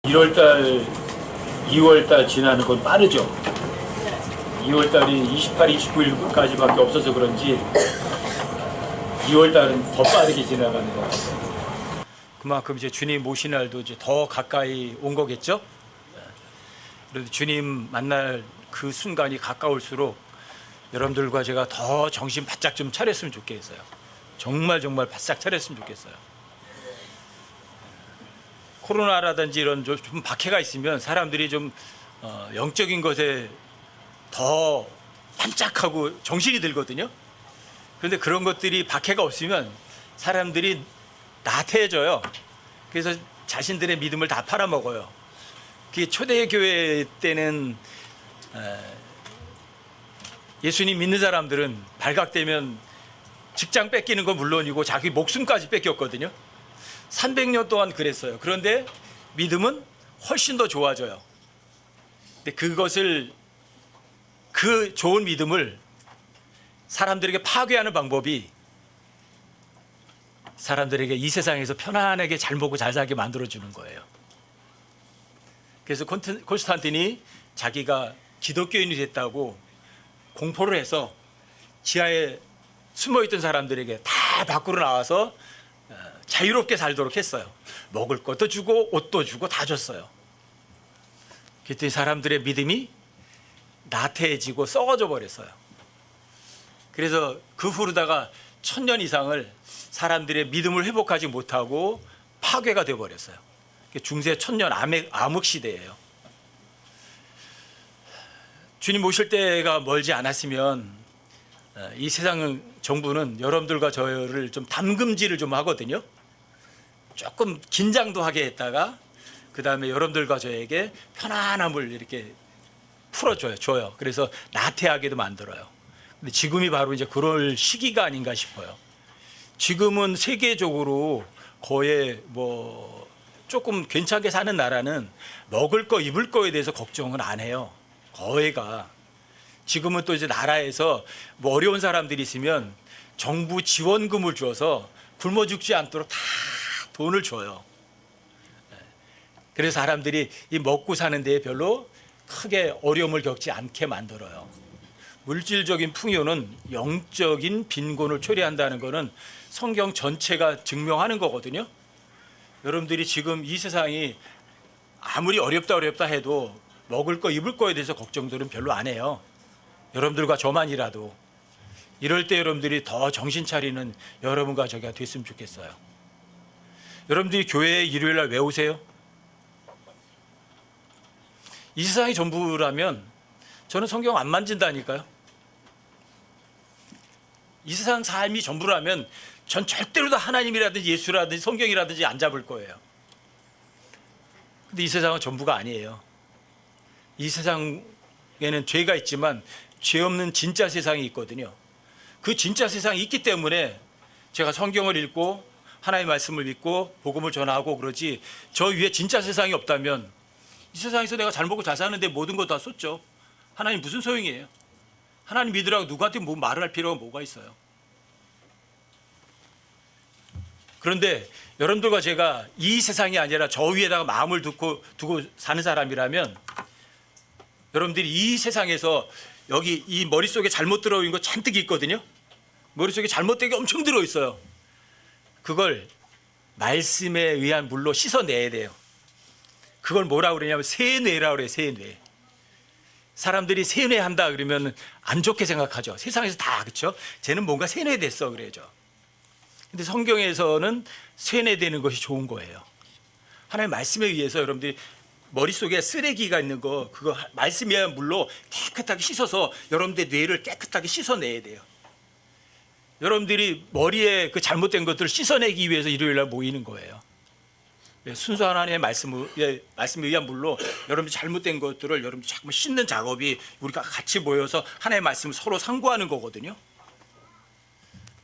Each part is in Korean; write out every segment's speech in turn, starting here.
1월달, 2월달 지나는 건 빠르죠. 2월달이 28, 29일까지밖에 없어서 그런지 2월달은 더 빠르게 지나가는 것 같아요. 그만큼 이제 주님 모신 날도 이제 더 가까이 온 거겠죠. 그래도 주님 만날 그 순간이 가까울수록 여러분들과 제가 더 정신 바짝 좀 차렸으면 좋겠어요. 정말 바짝 차렸으면 좋겠어요. 코로나라든지 이런 좀 박해가 있으면 사람들이 좀 영적인 것에 더 반짝하고 정신이 들거든요. 그런데 그런 것들이 박해가 없으면 사람들이 나태해져요. 그래서 자신들의 믿음을 다 팔아먹어요. 그게 초대교회 때는 예수님 믿는 사람들은 발각되면 직장 뺏기는 건 물론이고 자기 목숨까지 뺏겼거든요. 300년 동안 그랬어요. 그런데 믿음은 훨씬 더 좋아져요. 근데 그것을, 그 좋은 믿음을 사람들에게 파괴하는 방법이 사람들에게 이 세상에서 편안하게 잘 먹고 잘 살게 만들어주는 거예요. 그래서 콘스탄틴이 자기가 기독교인이 됐다고 공포를 해서 지하에 숨어있던 사람들에게 다 밖으로 나와서 자유롭게 살도록 했어요. 먹을 것도 주고 옷도 주고 다 줬어요. 그랬더니 사람들의 믿음이 나태해지고 썩어져 버렸어요. 그래서 그 후로다가 1000년 이상을 사람들의 믿음을 회복하지 못하고 파괴가 되어 버렸어요. 중세 1000년 암흑 시대예요. 주님 오실 때가 멀지 않았으면 이 세상 정부는 여러분들과 저를 좀 담금질을 좀 하거든요. 조금 긴장도 하게 했다가 그 다음에 여러분들과 저에게 편안함을 이렇게 풀어줘요. 그래서 나태하게도 만들어요. 근데 지금이 바로 이제 그럴 시기가 아닌가 싶어요. 지금은 세계적으로 거의 뭐 조금 괜찮게 사는 나라는 먹을 거 입을 거에 대해서 걱정은 안 해요. 거의가. 지금은 또 이제 나라에서 뭐 어려운 사람들이 있으면 정부 지원금을 줘서 굶어 죽지 않도록 다 돈을 줘요. 그래서 사람들이 이 먹고 사는 데에 별로 크게 어려움을 겪지 않게 만들어요. 물질적인 풍요는 영적인 빈곤을 초래한다는 것은 성경 전체가 증명하는 거거든요. 여러분들이 지금 이 세상이 아무리 어렵다 해도 먹을 거 입을 거에 대해서 걱정들은 별로 안 해요. 여러분들과 저만이라도. 이럴 때 여러분들이 더 정신 차리는 여러분과 저가 됐으면 좋겠어요. 여러분들이 교회에 일요일 날 왜 오세요? 이 세상이 전부라면 저는 성경 안 만진다니까요. 이 세상 삶이 전부라면 전 절대로 다 하나님이라든지 예수라든지 성경이라든지 안 잡을 거예요. 근데 이 세상은 전부가 아니에요. 이 세상에는 죄가 있지만 죄 없는 진짜 세상이 있거든요. 그 진짜 세상이 있기 때문에 제가 성경을 읽고 하나님의 말씀을 믿고 복음을 전하고 그러지, 저 위에 진짜 세상이 없다면 이 세상에서 내가 잘 먹고 잘 사는데 모든 거 다 쏟죠. 하나님 무슨 소용이에요? 하나님 믿으라고 누구한테 뭐 말을 할 필요가 뭐가 있어요? 그런데 여러분들과 제가 이 세상이 아니라 저 위에다가 마음을 두고 사는 사람이라면 여러분들이 이 세상에서 여기 이 머릿속에 잘못 들어있는 거 잔뜩 있거든요. 머릿속에 잘못된 게 엄청 들어있어요. 그걸 말씀에 의한 물로 씻어내야 돼요. 그걸 뭐라고 그러냐면 세뇌라고 그래요. 세뇌. 사람들이 세뇌한다 그러면 안 좋게 생각하죠. 세상에서 다 그렇죠. 쟤는 뭔가 세뇌됐어 그래죠. 근데 성경에서는 세뇌되는 것이 좋은 거예요. 하나님의 말씀에 의해서 여러분들이 머릿속에 쓰레기가 있는 거, 그거 말씀에 의한 물로 깨끗하게 씻어서 여러분들의 뇌를 깨끗하게 씻어내야 돼요. 여러분들이 머리에 그 잘못된 것들을 씻어내기 위해서 일요일 날 모이는 거예요. 순수한 하나님의 말씀에 의한 물로 여러분들 잘못된 것들을 여러분들 자꾸 씻는 작업이 우리가 같이 모여서 하나님의 말씀을 서로 상고하는 거거든요.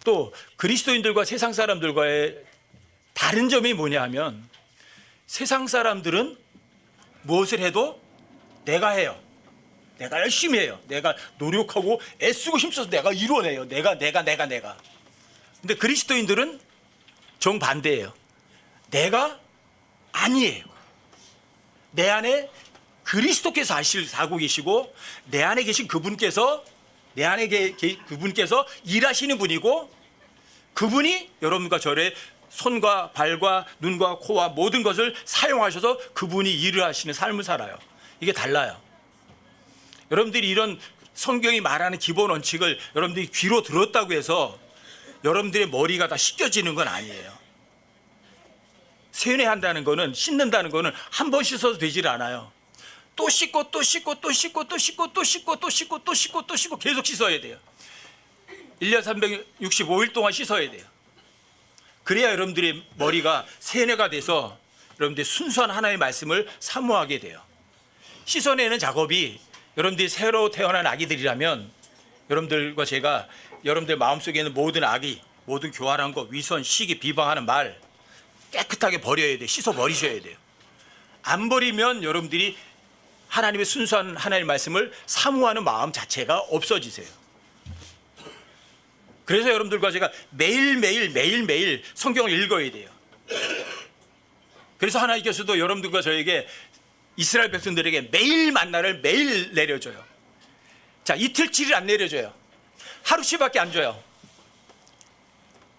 또 그리스도인들과 세상 사람들과의 다른 점이 뭐냐 하면 세상 사람들은 무엇을 해도 내가 해요. 내가 열심히 해요. 내가 노력하고 애쓰고 힘써서 내가 이뤄내요. 내가. 근데 그리스도인들은 정반대예요. 내가 아니에요. 내 안에 그리스도께서 사고 계시고 내 안에 계신 그분께서 그분께서 일하시는 분이고 그분이 여러분과 저의 손과 발과 눈과 코와 모든 것을 사용하셔서 그분이 일을 하시는 삶을 살아요. 이게 달라요. 여러분들이 이런 성경이 말하는 기본 원칙을 여러분들이 귀로 들었다고 해서 여러분들의 머리가 다 씻겨지는 건 아니에요. 세뇌한다는 거는, 씻는다는 거는 한 번 씻어도 되질 않아요. 또 씻고 또 씻고 또 씻고 또 씻고 또 씻고 또 씻고 또 씻고 또 씻고 계속 씻어야 돼요. 1년 365일 동안 씻어야 돼요. 그래야 여러분들의 머리가 세뇌가 돼서 여러분들이 순수한 하나님의 말씀을 사모하게 돼요. 씻어내는 작업이 여러분들이 새로 태어난 아기들이라면 여러분들과 제가 여러분들 마음속에 있는 모든 악의, 모든 교활한 것, 위선, 시기, 비방하는 말 깨끗하게 버려야 돼요. 씻어 버리셔야 돼요. 안 버리면 여러분들이 하나님의 순수한 하나님의 말씀을 사모하는 마음 자체가 없어지세요. 그래서 여러분들과 제가 매일매일 성경을 읽어야 돼요. 그래서 하나님께서도 여러분들과 저에게 이스라엘 백성들에게 매일 만나를 매일 내려줘요. 자, 이틀치를 안 내려줘요. 하루씩밖에 안 줘요.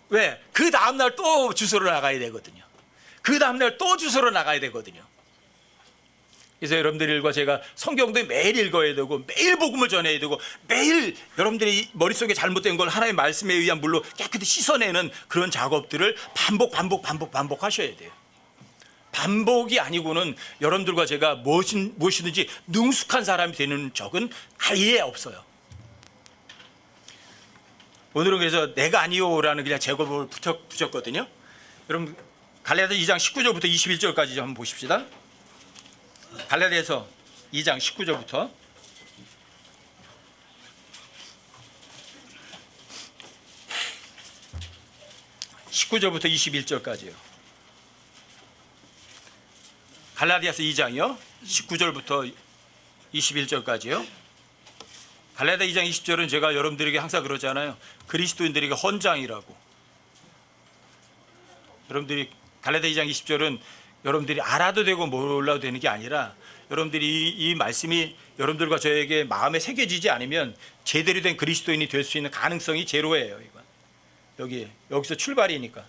왜? 그 다음날 또 주소로 나가야 되거든요. 그 다음날 또 주소로 나가야 되거든요. 그래서 여러분들과 제가 성경도 매일 읽어야 되고 매일 복음을 전해야 되고 매일 여러분들이 머릿속에 잘못된 걸 하나님의 말씀에 의한 물로 깨끗이 씻어내는 그런 작업들을 반복하셔야 돼요. 반복이 아니고는 여러분들과 제가 무엇이든지 능숙한 사람이 되는 적은 아예 없어요. 오늘은 그래서 내가 아니요라는 그냥 제목을 붙였거든요. 여러분 갈라디아서 2장 19절부터 21절까지 좀 한번 보십시다. 갈라디아서 2장 19절부터 21절까지요. 갈라디아서 2장이요. 19절부터 21절까지요. 갈라디아 2장 20절은 제가 여러분들에게 항상 그러잖아요. 그리스도인들에게 헌장이라고. 여러분들이 갈라디아 2장 20절은 여러분들이 알아도 되고 몰라도 되는 게 아니라 여러분들이 이 말씀이 여러분들과 저에게 마음에 새겨지지 않으면 제대로 된 그리스도인이 될 수 있는 가능성이 제로예요. 이건 여기서 출발이니까.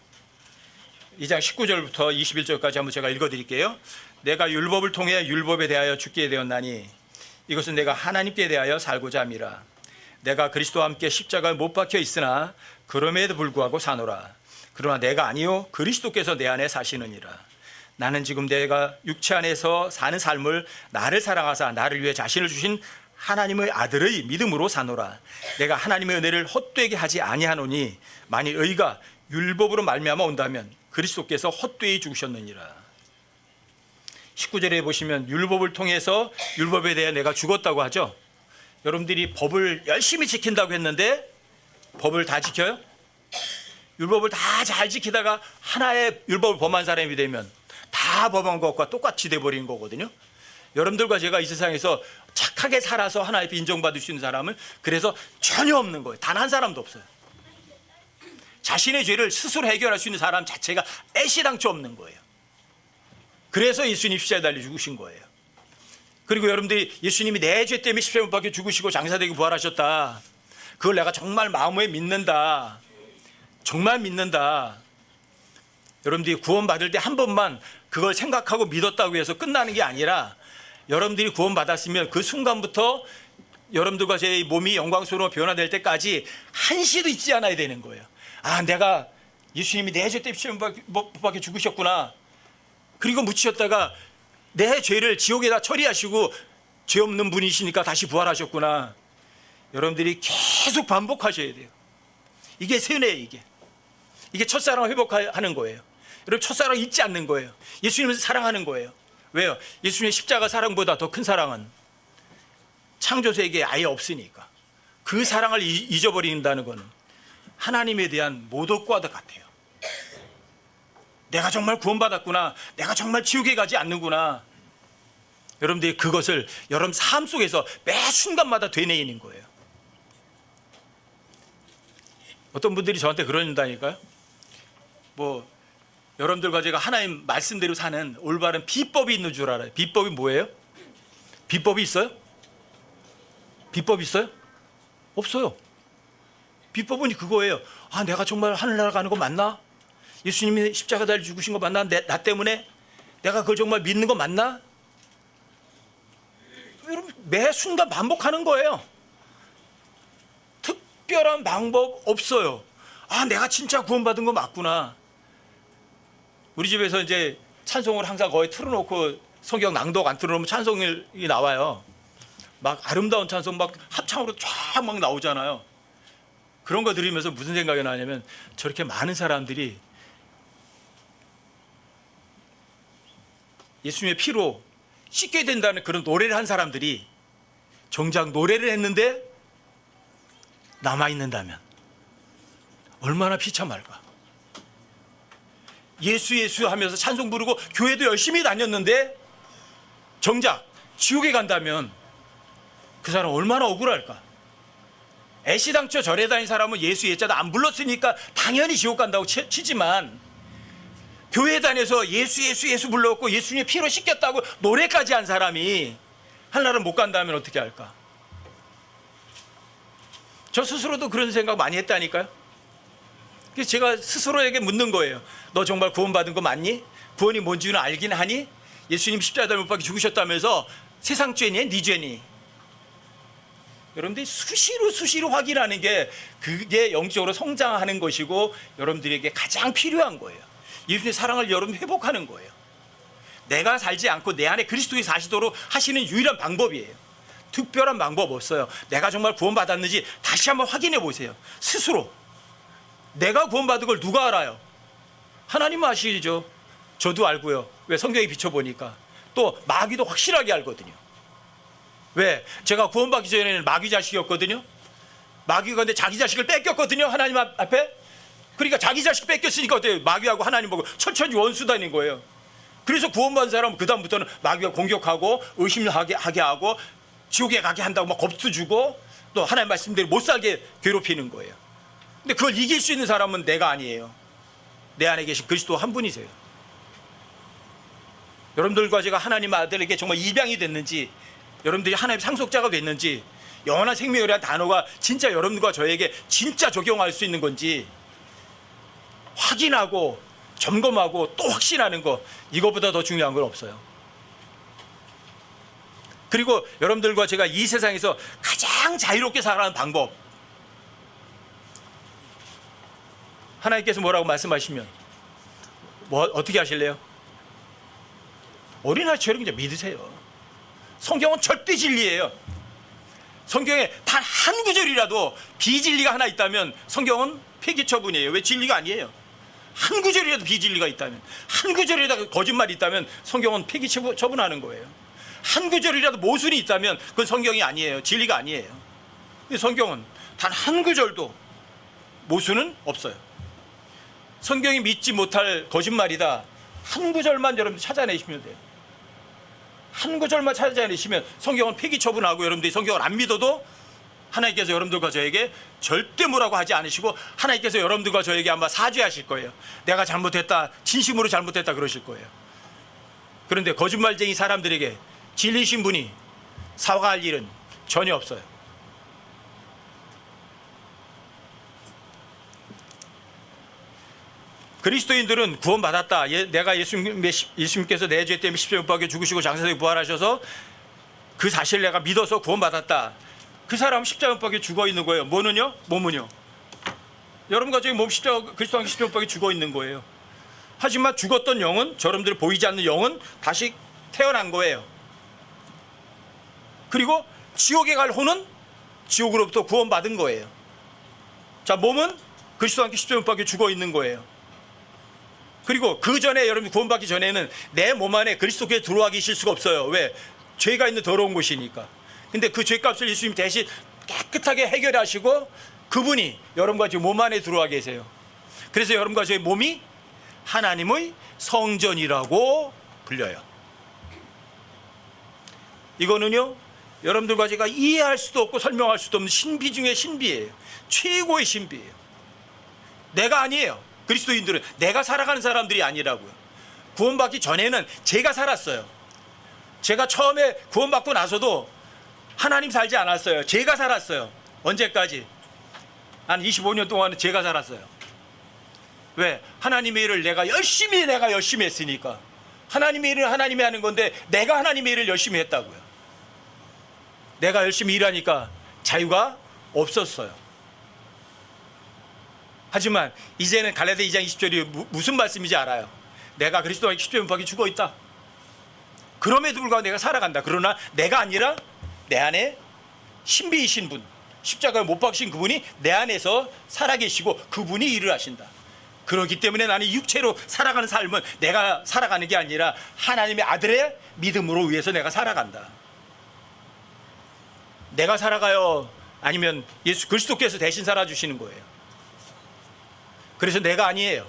2장 19절부터 21절까지 한번 제가 읽어드릴게요. 내가 율법을 통해 율법에 대하여 죽게 되었나니 이것은 내가 하나님께 대하여 살고자 함이라. 내가 그리스도와 함께 십자가에 못 박혀 있으나 그럼에도 불구하고 사노라. 그러나 내가 아니요 그리스도께서 내 안에 사시느니라. 나는 지금 내가 육체 안에서 사는 삶을 나를 사랑하사 나를 위해 자신을 주신 하나님의 아들의 믿음으로 사노라. 내가 하나님의 은혜를 헛되게 하지 아니하노니 만일 의가 율법으로 말미암아 온다면 그리스도께서 헛되이 죽으셨느니라. 19절에 보시면 율법을 통해서 율법에 대해 내가 죽었다고 하죠. 여러분들이 법을 열심히 지킨다고 했는데 법을 다 지켜요? 율법을 다 잘 지키다가 하나의 율법을 범한 사람이 되면 다 범한 것과 똑같이 돼버리는 거거든요. 여러분들과 제가 이 세상에서 착하게 살아서 하나님 앞에 인정받을 수 있는 사람은 그래서 전혀 없는 거예요. 단 한 사람도 없어요. 자신의 죄를 스스로 해결할 수 있는 사람 자체가 애시당초 없는 거예요. 그래서 예수님 십자가에 달려 죽으신 거예요. 그리고 여러분들이 예수님이 내 죄 때문에 십자가에 못 박혀 죽으시고 장사되고 부활하셨다. 그걸 내가 정말 마음에 믿는다. 정말 믿는다. 여러분들이 구원받을 때 한 번만 그걸 생각하고 믿었다고 해서 끝나는 게 아니라 여러분들이 구원받았으면 그 순간부터 여러분들과 제 몸이 영광스러워 변화될 때까지 한시도 잊지 않아야 되는 거예요. 아, 내가 예수님이 내 죄 때문에 십자가에 못 박혀 죽으셨구나. 그리고 묻히셨다가 내 죄를 지옥에다 처리하시고 죄 없는 분이시니까 다시 부활하셨구나. 여러분들이 계속 반복하셔야 돼요. 이게 세뇌예요. 이게 첫사랑을 회복하는 거예요. 여러분 첫사랑 잊지 않는 거예요. 예수님을 사랑하는 거예요. 왜요? 예수님의 십자가 사랑보다 더 큰 사랑은 창조세계에 아예 없으니까. 그 사랑을 잊어버린다는 것은 하나님에 대한 모독과도 같아요. 내가 정말 구원받았구나. 내가 정말 지옥에 가지 않는구나. 여러분들이 그것을 여러분 삶 속에서 매 순간마다 되뇌이는 거예요. 어떤 분들이 저한테 그런다니까요. 여러분들과 제가 하나님 말씀대로 사는 올바른 비법이 있는 줄 알아요. 비법이 뭐예요? 비법이 있어요? 비법이 있어요? 없어요. 비법은 그거예요. 아, 내가 정말 하늘나라 가는 거 맞나? 예수님이 십자가 달려 죽으신 거 맞나? 나 때문에? 내가 그걸 정말 믿는 거 맞나? 여러분, 매 순간 반복하는 거예요. 특별한 방법 없어요. 아, 내가 진짜 구원받은 거 맞구나. 우리 집에서 이제 찬송을 항상 거의 틀어놓고 성경 낭독 안 틀어놓으면 찬송이 나와요. 막 아름다운 찬송 막 합창으로 쫙 막 나오잖아요. 그런 거 들으면서 무슨 생각이 나냐면 저렇게 많은 사람들이 예수님의 피로 씻게 된다는 그런 노래를 한 사람들이 정작 노래를 했는데 남아있는다면 얼마나 비참할까. 예수 예수 하면서 찬송 부르고 교회도 열심히 다녔는데 정작 지옥에 간다면 그 사람 얼마나 억울할까. 애시당초 절에 다닌 사람은 예수 예자도 안 불렀으니까 당연히 지옥 간다고 치지만 교회 다녀서 예수 예수 예수 불렀고 예수님의 피로 씻겼다고 노래까지 한 사람이 하늘나라 못 간다면 어떻게 할까. 저 스스로도 그런 생각 많이 했다니까요. 그래서 제가 스스로에게 묻는 거예요. 너 정말 구원받은 거 맞니? 구원이 뭔지는 알긴 하니? 예수님 십자가에 못 박혀 죽으셨다면서 세상 죄니? 네 죄니? 여러분들이 수시로 확인하는 게 그게 영적으로 성장하는 것이고 여러분들에게 가장 필요한 거예요. 예수님의 사랑을 여러분 회복하는 거예요. 내가 살지 않고 내 안에 그리스도가 사시도록 하시는 유일한 방법이에요. 특별한 방법 없어요. 내가 정말 구원받았는지 다시 한번 확인해 보세요. 스스로. 내가 구원받은 걸 누가 알아요? 하나님은 아시죠. 저도 알고요. 왜? 성경에 비춰보니까. 또 마귀도 확실하게 알거든요. 왜? 제가 구원받기 전에는 마귀 자식이었거든요. 마귀가 근데 자기 자식을 뺏겼거든요. 하나님 앞에. 그러니까 자기 자식 뺏겼으니까 어때요? 마귀하고 하나님 보고 천천히 원수 다닌 거예요. 그래서 구원받은 사람은 그 다음부터는 마귀가 공격하고 의심하게 하고 지옥에 가게 한다고 막 겁도 주고 또 하나님 말씀대로 못 살게 괴롭히는 거예요. 근데 그걸 이길 수 있는 사람은 내가 아니에요. 내 안에 계신 그리스도 한 분이세요. 여러분들과 제가 하나님 아들에게 정말 입양이 됐는지, 여러분들이 하나님의 상속자가 됐는지, 영원한 생명이라는 단어가 진짜 여러분과 저에게 진짜 적용할 수 있는 건지 확인하고 점검하고 또 확신하는 거, 이거보다 더 중요한 건 없어요. 그리고 여러분들과 제가 이 세상에서 가장 자유롭게 살아가는 방법, 하나님께서 뭐라고 말씀하시면 어떻게 하실래요? 어린아이처럼 그냥 믿으세요. 성경은 절대 진리예요. 성경에 단 한 구절이라도 비진리가 하나 있다면 성경은 폐기 처분이에요. 왜? 진리가 아니에요. 한 구절이라도 비진리가 있다면, 한 구절이라도 거짓말이 있다면 성경은 폐기 처분하는 거예요. 한 구절이라도 모순이 있다면 그건 성경이 아니에요. 진리가 아니에요. 성경은 단 한 구절도 모순은 없어요. 성경이 믿지 못할 거짓말이다. 한 구절만 여러분들 찾아내시면 돼요. 한 구절만 찾아내시면 성경은 폐기 처분하고 여러분들이 성경을 안 믿어도 하나님께서 여러분들과 저에게 절대 뭐라고 하지 않으시고 하나님께서 여러분들과 저에게 아마 사죄하실 거예요. 내가 잘못했다, 진심으로 잘못했다 그러실 거예요. 그런데 거짓말쟁이 사람들에게 진리신 분이 사과할 일은 전혀 없어요. 그리스도인들은 구원받았다. 내가 예수님께서 내 죄 때문에 십자가에 못 박혀 죽으시고 장사되고 부활하셔서 그 사실을 내가 믿어서 구원받았다. 그 사람은 십자가에 못 박혀 죽어 있는 거예요. 뭐는요? 몸은요? 여러분과 저희 몸 그리스도 안에 십자가에 못 박혀 죽어 있는 거예요. 하지만 죽었던 영은, 여러분들 보이지 않는 영은 다시 태어난 거예요. 그리고 지옥에 갈 혼은 지옥으로부터 구원받은 거예요. 자, 몸은 그리스도 안에 십자가에 못 박혀 죽어 있는 거예요. 그리고 그 전에 여러분 구원받기 전에는 내 몸 안에 그리스도께 들어와 계실 수가 없어요. 왜? 죄가 있는 더러운 곳이니까. 근데 그 죄값을 예수님 대신 깨끗하게 해결하시고 그분이 여러분과 제 몸 안에 들어와 계세요. 그래서 여러분과 저의 몸이 하나님의 성전이라고 불려요. 이거는요, 여러분들과 제가 이해할 수도 없고 설명할 수도 없는 신비 중에 신비예요. 최고의 신비예요. 내가 아니에요. 그리스도인들은 내가 살아가는 사람들이 아니라고요. 구원받기 전에는 제가 살았어요. 제가 처음에 구원받고 나서도 하나님 살지 않았어요. 제가 살았어요. 언제까지? 한 25년 동안은 제가 살았어요. 왜? 하나님의 일을 내가 열심히 했으니까. 하나님의 일은 하나님이 하는 건데 내가 하나님의 일을 열심히 했다고요. 내가 열심히 일하니까 자유가 없었어요. 하지만 이제는 갈라디아 2장 20절이 무슨 말씀인지 알아요. 내가 그리스도와 십자가에 죽어 있다. 그럼에도 불구하고 내가 살아간다. 그러나 내가 아니라 내 안에 신비이신 분, 십자가에 못 박히신 그분이 내 안에서 살아계시고 그분이 일을 하신다. 그렇기 때문에 나는 육체로 살아가는 삶은 내가 살아가는 게 아니라 하나님의 아들의 믿음으로 위해서 내가 살아간다. 내가 살아가요? 아니면 예수 그리스도께서 대신 살아주시는 거예요. 그래서 내가 아니에요.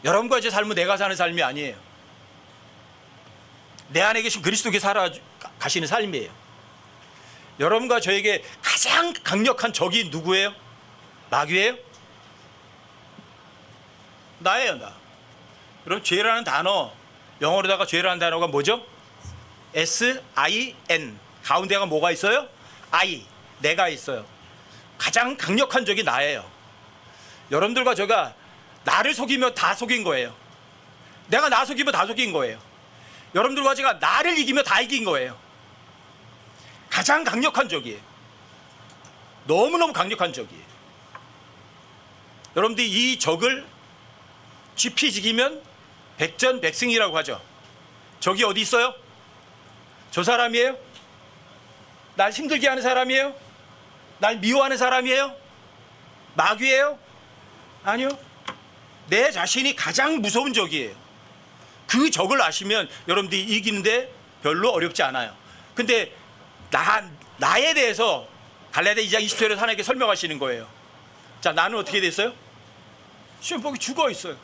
여러분과 제 삶은 내가 사는 삶이 아니에요. 내 안에 계신 그리스도께 살아가시는 삶이에요. 여러분과 저에게 가장 강력한 적이 누구예요? 마귀예요? 나예요, 나. 여러분, 죄라는 단어, 영어로다가 죄라는 단어가 뭐죠? S-I-N. 가운데가 뭐가 있어요? I. 내가 있어요. 가장 강력한 적이 나예요. 여러분들과 제가 나를 속이면 다 속인 거예요. 내가 나 속이면 다 속인 거예요. 여러분들과 제가 나를 이기면 다 이긴 거예요. 가장 강력한 적이에요. 너무너무 강력한 적이에요. 여러분들이 이 적을 지피지기면 백전백승이라고 하죠. 적이 어디 있어요? 저 사람이에요? 날 힘들게 하는 사람이에요? 날 미워하는 사람이에요? 마귀예요? 아니요. 내 자신이 가장 무서운 적이에요. 그 적을 아시면 여러분들이 이기는데 별로 어렵지 않아요. 근데 나에 대해서 갈라디아 2장 20절에서 하나님께 설명하시는 거예요. 자, 나는 어떻게 됐어요? 시험복이 죽어 있어요.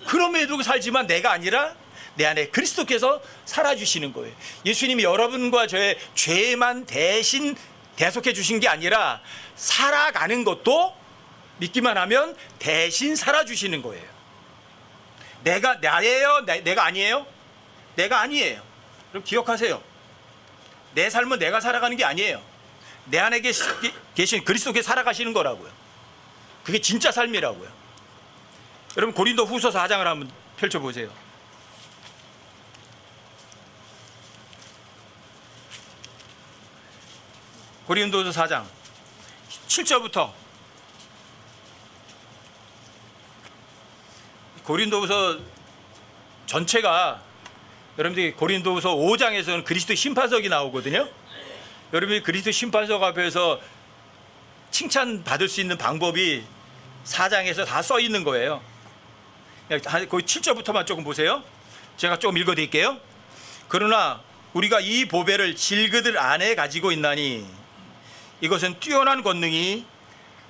그럼에도 살지만 내가 아니라 내 안에 그리스도께서 살아주시는 거예요. 예수님이 여러분과 저의 죄만 대신 대속해 주신 게 아니라 살아가는 것도 믿기만 하면 대신 살아주시는 거예요. 내가 나예요? 내가 아니에요? 내가 아니에요. 그럼 기억하세요. 내 삶은 내가 살아가는 게 아니에요. 내 안에 계신 그리스도께 살아가시는 거라고요. 그게 진짜 삶이라고요. 여러분, 고린도 후서 4장을 한번 펼쳐보세요. 고린도서 4장 7절부터. 고린도후서 전체가, 여러분들이 고린도후서 5장에서는 그리스도 심판석이 나오거든요. 여러분이 그리스도 심판석 앞에서 칭찬받을 수 있는 방법이 4장에서 다 써 있는 거예요. 거기 7절부터만 조금 보세요. 제가 조금 읽어드릴게요. 그러나 우리가 이 보배를 질그들 안에 가지고 있나니 이것은 뛰어난 권능이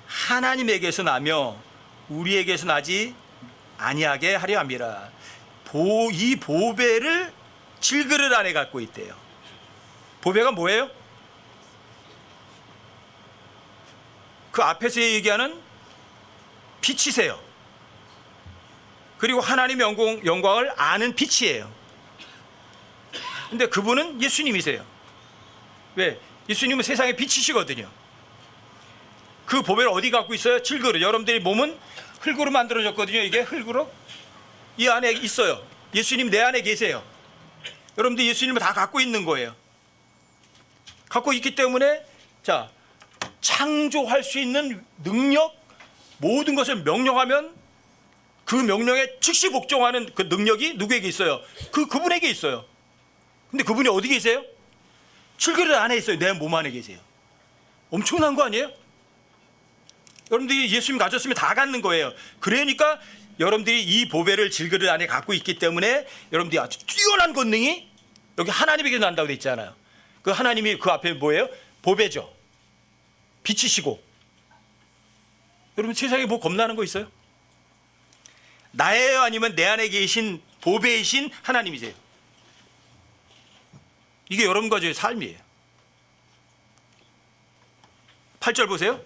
하나님에게서 나며 우리에게서 나지 아니하게 하려 함이라. 이 보배를 질그릇 안에 갖고 있대요. 보배가 뭐예요? 그 앞에서 얘기하는 빛이세요. 그리고 하나님의 영광을 아는 빛이에요. 근데 그분은 예수님이세요. 왜? 예수님은 세상의 빛이시거든요. 그 보배를 어디 갖고 있어요? 질그릇. 여러분들의 몸은 흙으로 만들어졌거든요. 이게 흙으로 이 안에 있어요. 예수님 내 안에 계세요. 여러분들 예수님을 다 갖고 있는 거예요. 갖고 있기 때문에 자, 창조할 수 있는 능력, 모든 것을 명령하면 그 명령에 즉시 복종하는 그 능력이 누구에게 있어요? 그분에게 있어요. 근데 그분이 어디 계세요? 질그릇 안에 있어요. 내 몸 안에 계세요. 엄청난 거 아니에요? 여러분들이 예수님 가졌으면 다 갖는 거예요. 그러니까 여러분들이 이 보배를 질그릇 안에 갖고 있기 때문에 여러분들이 아주 뛰어난 권능이 여기 하나님에게 난다고 돼 있잖아요. 그 하나님이 그 앞에 뭐예요? 보배죠. 빛이시고. 여러분 세상에 뭐 겁나는 거 있어요? 나예요? 아니면 내 안에 계신 보배이신 하나님이세요? 이게 여러분과 저의 삶이에요. 8절 보세요.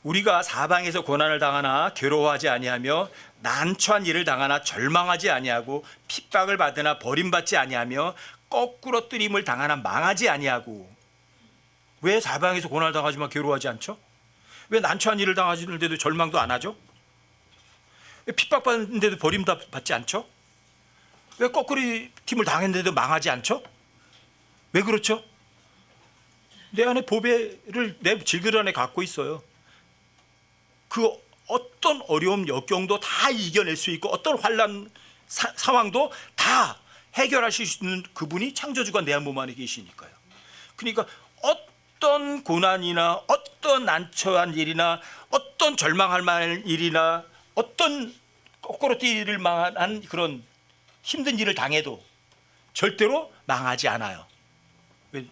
우리가 사방에서 고난을 당하나 괴로워하지 아니하며 난처한 일을 당하나 절망하지 아니하고 핍박을 받으나 버림받지 아니하며 거꾸로 뜨림을 당하나 망하지 아니하고. 왜 사방에서 고난을 당하지만 괴로워하지 않죠? 왜 난처한 일을 당하시는데도 절망도 안 하죠? 왜 핍박받는데도 버림받지 않죠? 왜 거꾸로 팀을 당했는데도 망하지 않죠? 왜 그렇죠? 내 안에 보배를 내 질그릇 안에 갖고 있어요. 그 어떤 어려움 역경도 다 이겨낼 수 있고 어떤 환난 상황도 다 해결하실 수 있는 그분이 창조주가 내 몸 안에 계시니까요. 그러니까 어떤 고난이나 어떤 난처한 일이나 어떤 절망할 만한 일이나 어떤 거꾸로 뛰를 만한 그런 힘든 일을 당해도 절대로 망하지 않아요.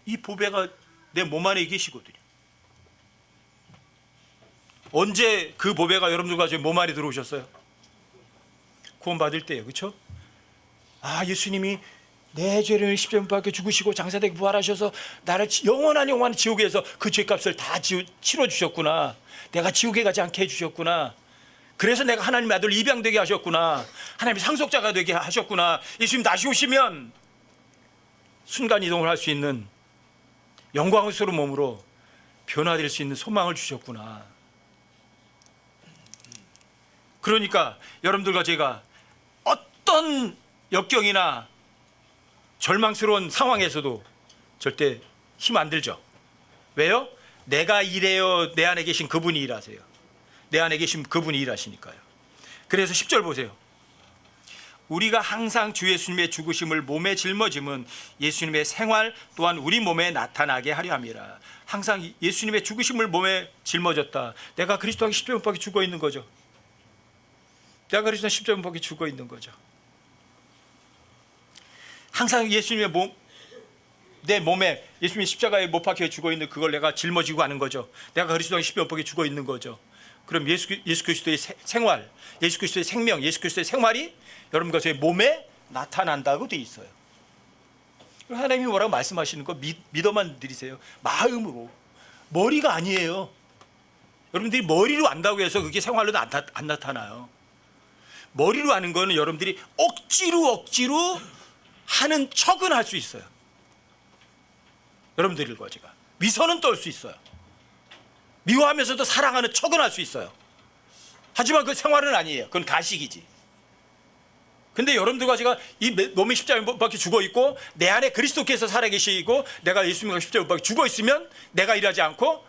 이 보배가 내 몸 안에 계시거든요. 언제 그 보배가 여러분들과 제 몸 안에 들어오셨어요? 구원받을 때예요. 그렇죠? 아, 예수님이 내 죄를 십자가에 못 박혀 죽으시고 장사되게 부활하셔서 나를 영원한 지옥에서 그 죄값을 다 치러주셨구나. 내가 지옥에 가지 않게 해주셨구나. 그래서 내가 하나님의 아들 입양되게 하셨구나. 하나님의 상속자가 되게 하셨구나. 예수님 다시 오시면 순간이동을 할 수 있는 영광스러운 몸으로 변화될 수 있는 소망을 주셨구나. 그러니까 여러분들과 제가 어떤 역경이나 절망스러운 상황에서도 절대 힘 안 들죠. 왜요? 내가 일해요. 내 안에 계신 그분이 일하세요. 내 안에 계신 그분이 일하시니까요. 그래서 10절 보세요. 우리가 항상 주 예수님의 죽으심을 몸에 짊어짐은 예수님의 생활 또한 우리 몸에 나타나게 하려 함이라. 항상 예수님의 죽으심을 몸에 짊어졌다. 내가 그리스도와 십자가에 못 박혀 죽어 있는 거죠. 내가 그리스도와 십자가에 못 박혀 죽어 있는 거죠. 항상 예수님의 내 몸에 예수님의 십자가에 못 박혀 죽어 있는 그걸 내가 짊어지고 가는 거죠. 내가 그리스도와 십자가에 못 박혀 죽어 있는 거죠. 그럼 예수 그리스도의 생활, 예수 그리스도의 생명, 예수 그리스도의 생활이 여러분과 저의 몸에 나타난다고 돼 있어요. 하나님이 뭐라고 말씀하시는 거 믿어만 드리세요. 마음으로. 머리가 아니에요. 여러분들이 머리로 안다고 해서 그게 생활로 안 나타나요. 머리로 아는 거는 여러분들이 억지로 하는 척은 할 수 있어요. 여러분들과 제가 위선은 떨 수 있어요. 미워하면서도 사랑하는 척은 할 수 있어요. 하지만 그 생활은 아니에요. 그건 가식이지. 근데 여러분들과 제가 이 몸의 십자가에 못 박혀 죽어 있고 내 안에 그리스도께서 살아계시고 내가 예수님과 십자가에 못 박혀 죽어 있으면 내가 일하지 않고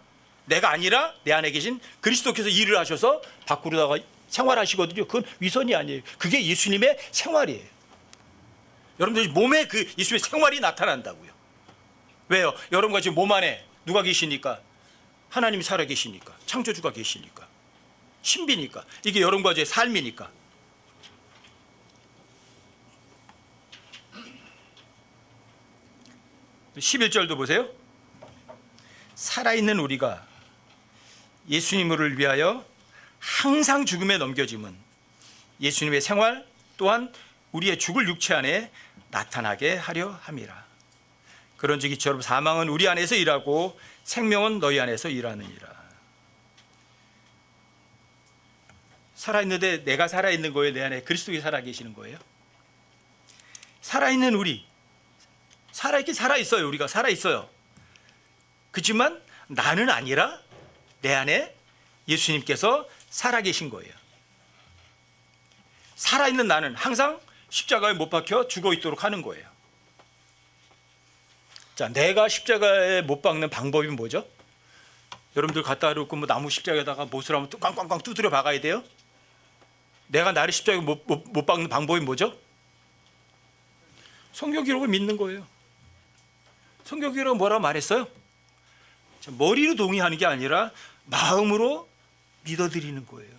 내가 아니라 내 안에 계신 그리스도께서 일을 하셔서 밖으로다가 생활하시거든요. 그건 위선이 아니에요. 그게 예수님의 생활이에요. 여러분들 몸에 그 예수님의 생활이 나타난다고요. 왜요? 여러분과 지금 몸 안에 누가 계시니까? 하나님이 살아계시니까. 창조주가 계시니까. 신비니까. 이게 여러분과 제 삶이니까. 11절도 보세요. 살아있는 우리가 예수님을 위하여 항상 죽음에 넘겨짐은 예수님의 생활 또한 우리의 죽을 육체 안에 나타나게 하려 함이라. 그런즉 이처럼 사망은 우리 안에서 일하고 생명은 너희 안에서 일하느니라. 살아있는데 내가 살아있는 거예요? 내 안에 그리스도가 살아계시는 거예요? 살아있는 우리, 살아있긴 살아있어요. 우리가 살아있어요. 그렇지만 나는 아니라 내 안에 예수님께서 살아계신 거예요. 살아있는 나는 항상 십자가에 못 박혀 죽어 있도록 하는 거예요. 자, 내가 십자가에 못 박는 방법이 뭐죠? 여러분들 갖다 놓고 뭐 나무 십자가에다가 못을 하면 꽝꽝꽝 두드려 박아야 돼요? 내가 나를 십자가에 못 박는 방법이 뭐죠? 성경 기록을 믿는 거예요. 성경 기록은 뭐라고 말했어요? 자, 머리로 동의하는 게 아니라 마음으로 믿어드리는 거예요.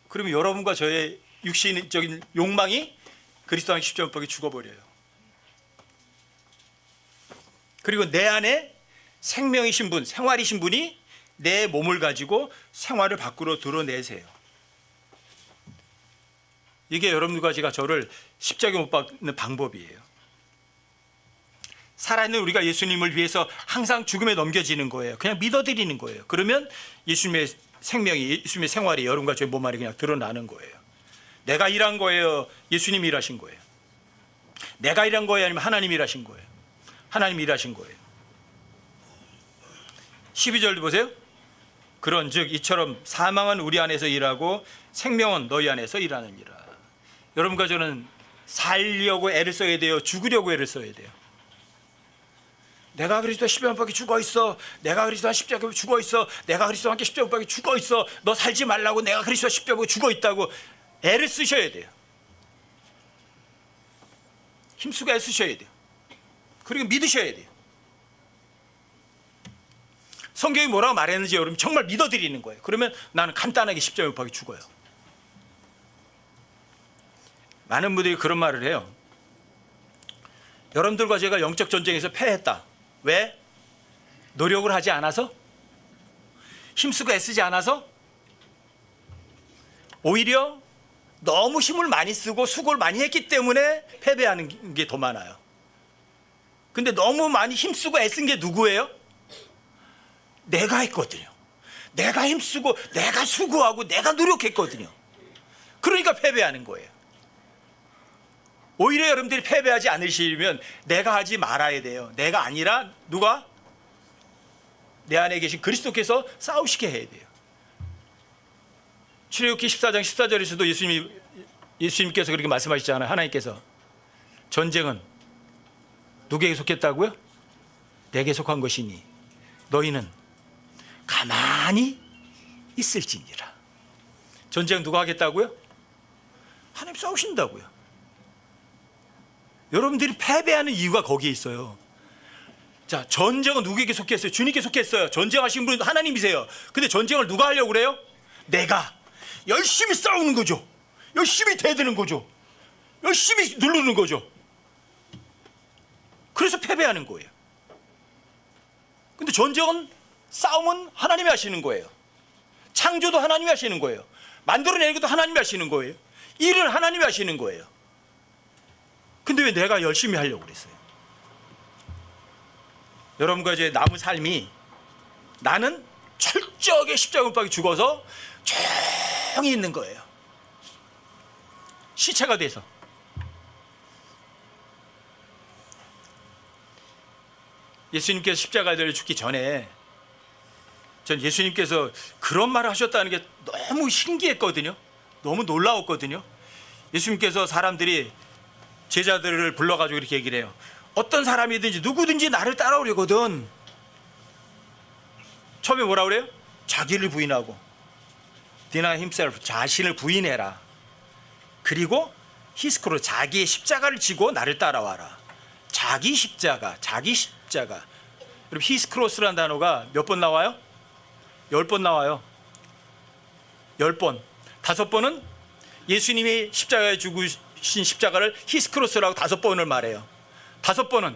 그러면 여러분과 저의 육신적인 욕망이 그리스도 안에 십자가에 못 박혀 죽어버려요. 그리고 내 안에 생명이신 분, 생활이신 분이 내 몸을 가지고 생활을 밖으로 드러내세요. 이게 여러분들과 제가 저를 십자가에 못 박는 방법이에요. 살아있는 우리가 예수님을 위해서 항상 죽음에 넘겨지는 거예요. 그냥 믿어드리는 거예요. 그러면 예수님의 생명이, 예수님의 생활이 여러분과 저희 몸 안에 그냥 드러나는 거예요. 내가 일한 거예요? 예수님이 일하신 거예요? 내가 일한 거예요? 아니면 하나님이 일하신 거예요? 하나님이 일하신 거예요. 12절도 보세요. 그런즉 이처럼 사망은 우리 안에서 일하고 생명은 너희 안에서 일하느니라. 여러분과 저는 살려고 애를 써야 돼요? 죽으려고 애를 써야 돼요? 내가 그리스도와 십자가 못 박혀 죽어 있어. 내가 그리스도와 십자가 죽어 있어. 내가 그리스도와 함께 십자가 못 박혀 죽어 있어. 너 살지 말라고 내가 그리스도와 십자가 못 죽어 있다고 애를 쓰셔야 돼요. 힘쓰고 애쓰셔야 돼요. 그리고 믿으셔야 돼요. 성경이 뭐라고 말했는지 여러분 정말 믿어드리는 거예요. 그러면 나는 간단하게 십자가 못 박혀 죽어요. 많은 분들이 그런 말을 해요. 여러분들과 제가 영적 전쟁에서 패했다. 왜? 노력을 하지 않아서? 힘쓰고 애쓰지 않아서? 오히려 너무 힘을 많이 쓰고 수고를 많이 했기 때문에 패배하는 게 더 많아요. 근데 너무 많이 힘쓰고 애쓴 게 누구예요? 내가 했거든요. 내가 힘쓰고 내가 수고하고 내가 노력했거든요. 그러니까 패배하는 거예요. 오히려 여러분들이 패배하지 않으시려면 내가 하지 말아야 돼요. 내가 아니라 누가? 내 안에 계신 그리스도께서 싸우시게 해야 돼요. 출애굽기 14장 14절에서도 예수님께서 그렇게 말씀하시잖아요. 하나님께서 전쟁은 누구에게 속했다고요? 내게 속한 것이니 너희는 가만히 있을지니라. 전쟁 누가 하겠다고요? 하나님 싸우신다고요. 여러분들이 패배하는 이유가 거기에 있어요. 자, 전쟁은 누구에게 속했어요? 주님께 속했어요. 전쟁하신 분은 하나님이세요. 근데 전쟁을 누가 하려고 그래요? 내가 열심히 싸우는 거죠. 열심히 대드는 거죠. 열심히 누르는 거죠. 그래서 패배하는 거예요. 근데 전쟁은, 싸움은 하나님이 하시는 거예요. 창조도 하나님이 하시는 거예요. 만들어내는 것도 하나님이 하시는 거예요. 일은 하나님이 하시는 거예요. 근데 왜 내가 열심히 하려고 그랬어요? 여러분과 이제 남은 삶이, 나는 철저하게 십자가 못 박혀 죽어서 조용히 있는 거예요. 시체가 돼서. 예수님께서 십자가에 달려 죽기 전에 전 예수님께서 그런 말을 하셨다는 게 너무 신기했거든요. 너무 놀라웠거든요. 예수님께서 사람들이 제자들을 불러가지고 이렇게 얘기를 해요. 어떤 사람이든지 누구든지 나를 따라오려거든. 처음에 뭐라 그래요? 자기를 부인하고, deny himself, 자신을 부인해라. 그리고 히스크로, 자기의 십자가를 지고 나를 따라와라. 자기 십자가, 자기 십자가. 여러분, 히스크로스라는 단어가 몇 번 나와요? 10번 나와요. 10번. 5번은 예수님이 십자가에 죽으신 십자가를 히스크로스라고 5번을 말해요. 5번은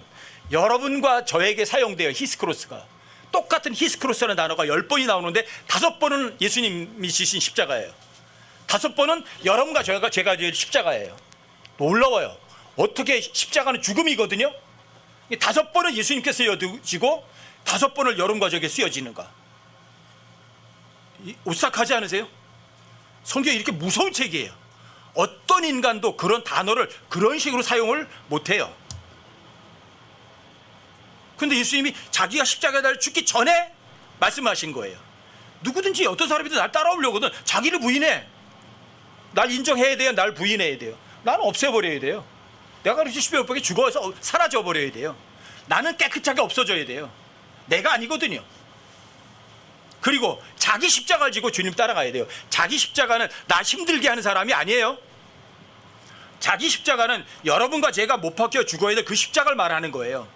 여러분과 저에게 사용돼요. 히스크로스가. 똑같은 히스크로스라는 단어가 10번이 나오는데 5번은 예수님이 지신 십자가예요. 5번은 여러분과 제가 지은 십자가예요. 놀라워요. 어떻게 십자가는 죽음이거든요. 5번은 예수님께 쓰여지고 5번을 여러분과 저에게 쓰여지는가. 오싹하지 않으세요? 성경이 이렇게 무서운 책이에요. 어떤 인간도 그런 단어를 그런 식으로 사용을 못해요. 근데 예수님이 자기가 십자가에 달려 죽기 전에 말씀하신 거예요. 누구든지 어떤 사람이든 날 따라오려거든 자기를 부인해. 날 인정해야 돼요? 날 부인해야 돼요? 나는 없애버려야 돼요. 내가 그렇게 십자가에 못 박혀 죽어서 사라져버려야 돼요. 나는 깨끗하게 없어져야 돼요. 내가 아니거든요. 그리고 자기 십자가를 지고 주님 따라가야 돼요. 자기 십자가는 나 힘들게 하는 사람이 아니에요. 자기 십자가는 여러분과 제가 못 박혀 죽어야 될 그 십자가를 말하는 거예요.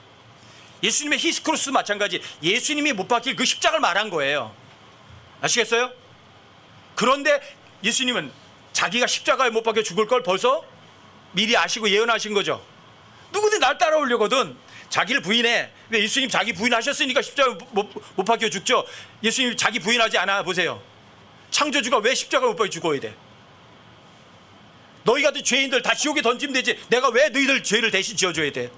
예수님의 히스크로스 마찬가지, 예수님이 못 박힐 그 십자가를 말한 거예요. 아시겠어요? 그런데 예수님은 자기가 십자가에 못 박혀 죽을 걸 벌써 미리 아시고 예언하신 거죠. 누구든 날 따라오려거든 자기를 부인해. 왜? 예수님 자기 부인하셨으니까 십자가에 못 박혀 죽죠. 예수님 자기 부인하지 않아 보세요. 창조주가 왜 십자가에 못 박혀 죽어야 돼? 너희 같은 죄인들 다 지옥에 던지면 되지 내가 왜 너희들 죄를 대신 지어줘야 돼?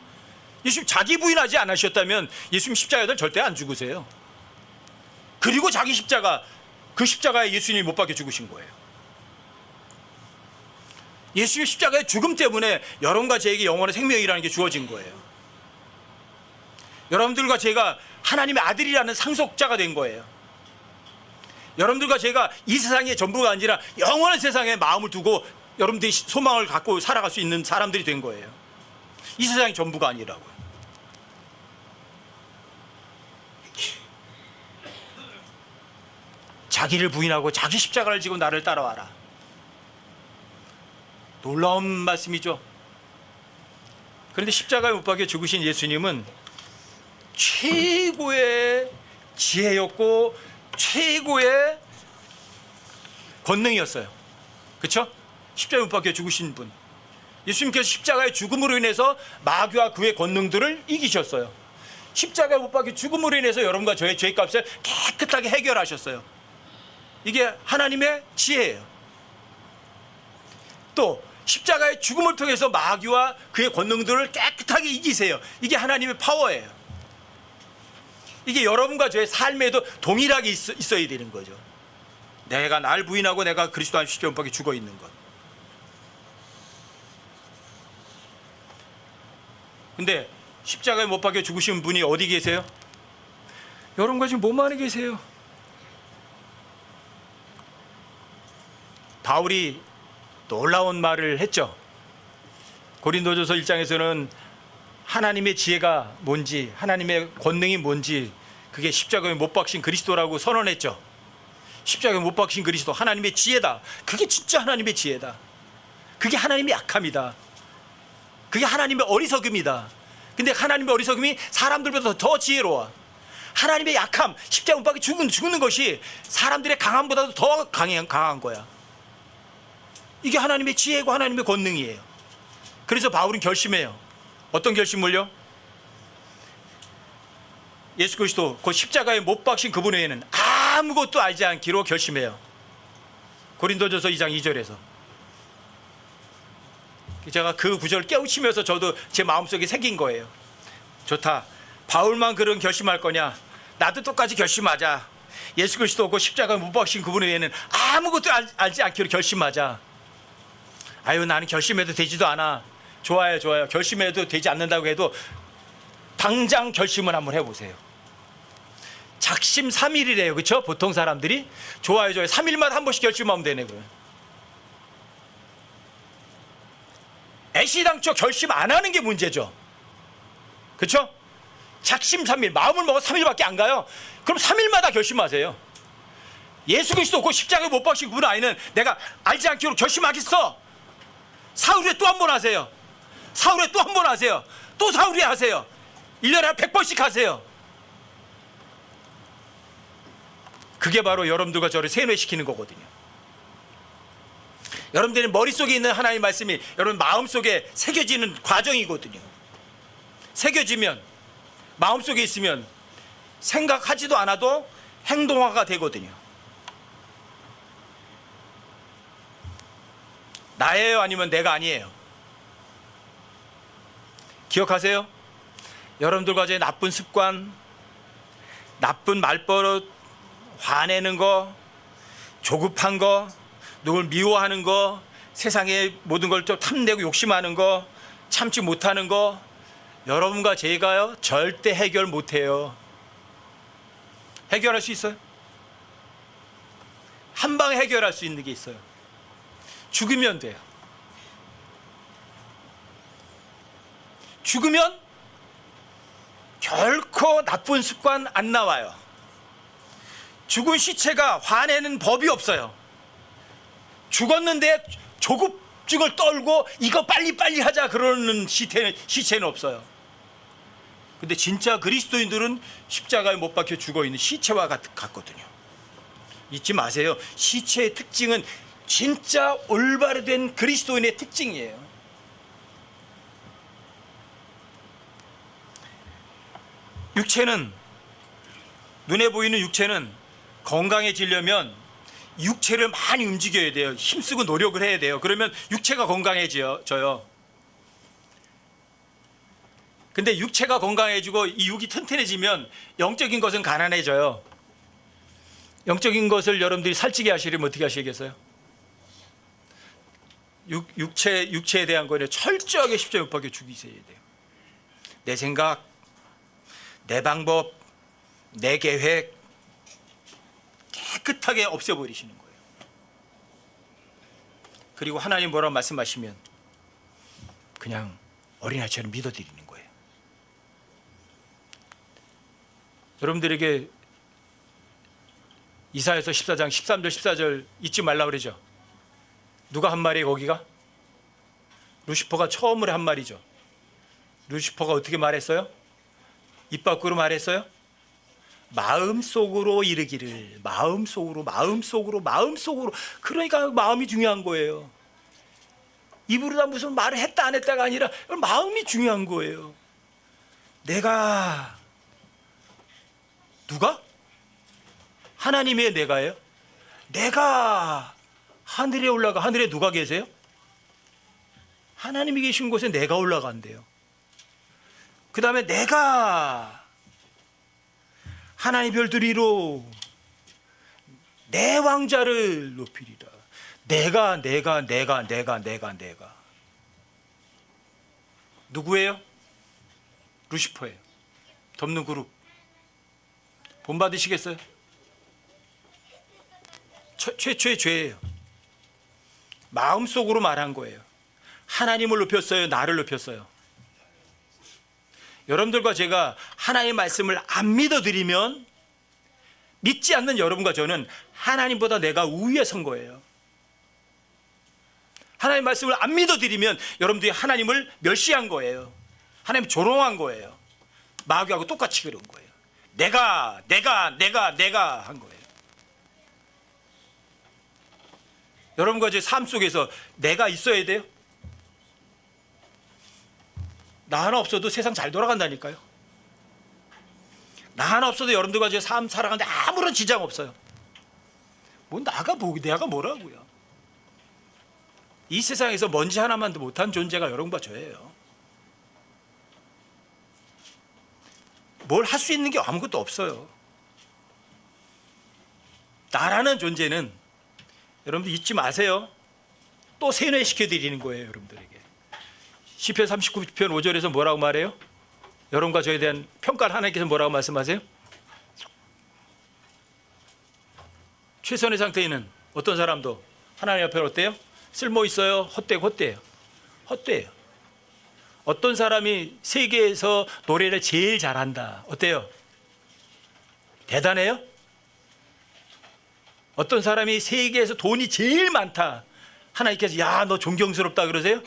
예수님 자기 부인하지 않으셨다면 예수님 십자가에들 절대 안 죽으세요. 그리고 자기 십자가, 그 십자가에 예수님이 못 박혀 죽으신 거예요. 예수님 십자가의 죽음 때문에 여러분과 저에게 영원의 생명이라는 게 주어진 거예요. 여러분들과 제가 하나님의 아들이라는 상속자가 된 거예요. 여러분들과 제가 이 세상의 전부가 아니라 영원한 세상에 마음을 두고 여러분들이 소망을 갖고 살아갈 수 있는 사람들이 된 거예요. 이 세상의 전부가 아니라고요. 자기를 부인하고 자기 십자가를 지고 나를 따라와라. 놀라운 말씀이죠. 그런데 십자가에 못 박혀 죽으신 예수님은 최고의 지혜였고 최고의 권능이었어요. 그렇죠? 십자가에 못 박혀 죽으신 분, 예수님께서 십자가의 죽음으로 인해서 마귀와 그의 권능들을 이기셨어요. 십자가에 못 박혀 죽음으로 인해서 여러분과 저의 죄값을 깨끗하게 해결하셨어요. 이게 하나님의 지혜예요. 또 십자가의 죽음을 통해서 마귀와 그의 권능들을 깨끗하게 이기세요. 이게 하나님의 파워예요. 이게 여러분과 저의 삶에도 동일하게 있어야 되는 거죠. 내가 날 부인하고 내가 그리스도 안에서 십자가에 못 박혀 죽어 있는 것. 근데 십자가에 못 박혀 죽으신 분이 어디 계세요? 여러분과 지금 몸 안에 계세요. 바울이 놀라운 말을 했죠. 고린도전서 1장에서는 하나님의 지혜가 뭔지, 하나님의 권능이 뭔지, 그게 십자가에 못 박힌 그리스도라고 선언했죠. 십자가에 못 박힌 그리스도, 하나님의 지혜다. 그게 진짜 하나님의 지혜다. 그게 하나님의 약함이다. 그게 하나님의 어리석음이다. 근데 하나님의 어리석음이 사람들보다 더 지혜로워. 하나님의 약함, 십자가에 못 박혀 죽는 것이 사람들의 강함보다도 더 강한 거야. 이게 하나님의 지혜고 하나님의 권능이에요. 그래서 바울은 결심해요. 어떤 결심을요? 예수 그리스도 그 십자가에 못 박힌 그분 외에는 아무것도 알지 않기로 결심해요. 고린도전서 2장 2절에서. 제가 그 구절을 깨우치면서 저도 제 마음속에 새긴 거예요. 좋다. 바울만 그런 결심할 거냐? 나도 똑같이 결심하자. 예수 그리스도 그 십자가에 못 박힌 그분 외에는 아무것도 알지 않기로 결심하자. 아유, 나는 결심해도 되지도 않아. 좋아요. 결심해도 되지 않는다고 해도 당장 결심을 한번 해보세요. 작심 3일이래요. 그렇죠? 보통 사람들이. 좋아요. 3일마다 한 번씩 결심하면 되네. 그러면 애시당초 결심 안 하는 게 문제죠. 그렇죠? 작심 3일, 마음을 먹어 3일밖에 안 가요. 그럼 3일마다 결심하세요. 예수 그리스도 그 십자가에 못 박힌 그분 아이는 내가 알지 않기로 결심하겠어. 사흘 후에 또 한 번 하세요. 사흘 후에 또 한 번 하세요. 또 사흘 후에 하세요. 1년에 한 100번씩 하세요. 그게 바로 여러분들과 저를 세뇌시키는 거거든요. 여러분들의 머릿속에 있는 하나님의 말씀이 여러분 마음속에 새겨지는 과정이거든요. 새겨지면, 마음속에 있으면 생각하지도 않아도 행동화가 되거든요. 나예요? 아니면 내가 아니에요? 기억하세요? 여러분들과 제 나쁜 습관, 나쁜 말버릇, 화내는 거, 조급한 거, 누굴 미워하는 거, 세상의 모든 걸 좀 탐내고 욕심하는 거, 참지 못하는 거, 여러분과 제가요 절대 해결 못해요. 해결할 수 있어요? 한 방에 해결할 수 있는 게 있어요. 죽으면 돼요. 죽으면 결코 나쁜 습관 안 나와요. 죽은 시체가 화내는 법이 없어요. 죽었는데 조급증을 떨고 이거 빨리빨리 하자 그러는 시체는 없어요. 근데 진짜 그리스도인들은 십자가에 못 박혀 죽어있는 시체와 같거든요. 잊지 마세요. 시체의 특징은 진짜 올바로 된 그리스도인의 특징이에요. 육체는, 눈에 보이는 육체는 건강해지려면 육체를 많이 움직여야 돼요. 힘쓰고 노력을 해야 돼요. 그러면 육체가 건강해져요. 근데 육체가 건강해지고 이 육이 튼튼해지면 영적인 것은 가난해져요. 영적인 것을 여러분들이 살찌게 하시려면 어떻게 하시겠어요? 육체에 대한 거를 철저하게 십자가에 못 박혀 죽이셔야 돼요. 내 생각, 내 방법, 내 계획 깨끗하게 없애버리시는 거예요. 그리고 하나님 뭐라고 말씀하시면 그냥 어린아이처럼 믿어드리는 거예요. 여러분들에게 이사야서 14장 13절 14절 잊지 말라 그러죠. 누가 한 말이에요 거기가? 루시퍼가 처음으로 한 말이죠. 루시퍼가 어떻게 말했어요? 입 밖으로 말했어요? 마음속으로 이르기를. 마음속으로. 그러니까 마음이 중요한 거예요. 입으로 다 무슨 말을 했다 안 했다가 아니라 마음이 중요한 거예요. 내가 누가? 하나님의 내가예요? 내가 하늘에 올라가. 하늘에 누가 계세요? 하나님이 계신 곳에 내가 올라간대요. 그 다음에 내가 하나님 별들이로 내 왕자를 높이리라. 내가 누구예요? 루시퍼예요. 덮는 그룹. 본받으시겠어요? 최초의 죄예요. 마음속으로 말한 거예요. 하나님을 높였어요? 나를 높였어요? 여러분들과 제가 하나님의 말씀을 안 믿어드리면 믿지 않는 여러분과 저는 하나님보다 내가 우위에 선 거예요. 하나님의 말씀을 안 믿어드리면 여러분들이 하나님을 멸시한 거예요. 하나님 조롱한 거예요. 마귀하고 똑같이 그런 거예요. 내가 한 거예요. 여러분과 제 삶 속에서 내가 있어야 돼요. 나 하나 없어도 세상 잘 돌아간다니까요. 나 하나 없어도 여러분들과 제 삶 살아가는데 아무런 지장 없어요. 뭐 내가 뭐라고요. 이 세상에서 먼지 하나만도 못한 존재가 여러분과 저예요. 뭘 할 수 있는 게 아무것도 없어요. 나라는 존재는 여러분들 잊지 마세요. 또 세뇌시켜 드리는 거예요, 여러분들에게. 시편 39편 5절에서 뭐라고 말해요? 여러분과 저에 대한 평가를 하나님께서 뭐라고 말씀하세요? 최선의 상태에는 어떤 사람도 하나님 앞에 어때요? 쓸모 있어요? 헛되예요. 어떤 사람이 세계에서 노래를 제일 잘한다. 어때요? 대단해요? 어떤 사람이 세계에서 돈이 제일 많다. 하나님께서 야, 너 존경스럽다 그러세요?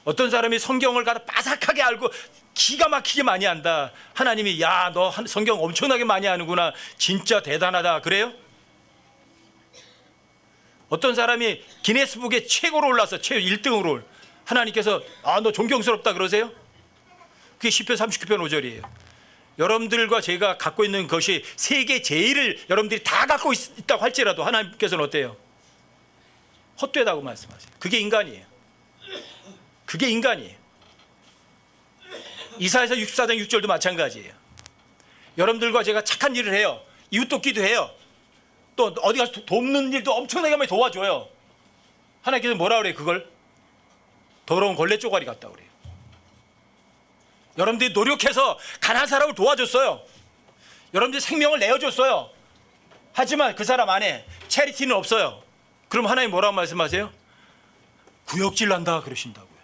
어떤 사람이 성경을 갖다 빠삭하게 알고 기가 막히게 많이 한다. 하나님이 야, 너 성경 엄청나게 많이 아는구나. 진짜 대단하다. 그래요? 어떤 사람이 기네스북에 최고로 올라서 최고 1등으로 하나님께서 아, 너 존경스럽다 그러세요? 그게 시편 39편 5절이에요. 여러분들과 제가 갖고 있는 것이 세계 제일을 여러분들이 다 갖고 있다고 할지라도 하나님께서는 어때요? 헛되다고 말씀하세요. 그게 인간이에요. 이사야서 64장 6절도 마찬가지예요. 여러분들과 제가 착한 일을 해요. 이웃 돕기도 해요. 또 어디 가서 돕는 일도 엄청나게 많이 도와줘요. 하나님께서 뭐라 그래요? 그걸 더러운 걸레 쪼가리 같다고 그래요. 여러분들이 노력해서 가난한 사람을 도와줬어요. 여러분들이 생명을 내어줬어요. 하지만 그 사람 안에 체리티는 없어요. 그럼 하나님 뭐라고 말씀하세요? 구역질 난다 그러신다고요.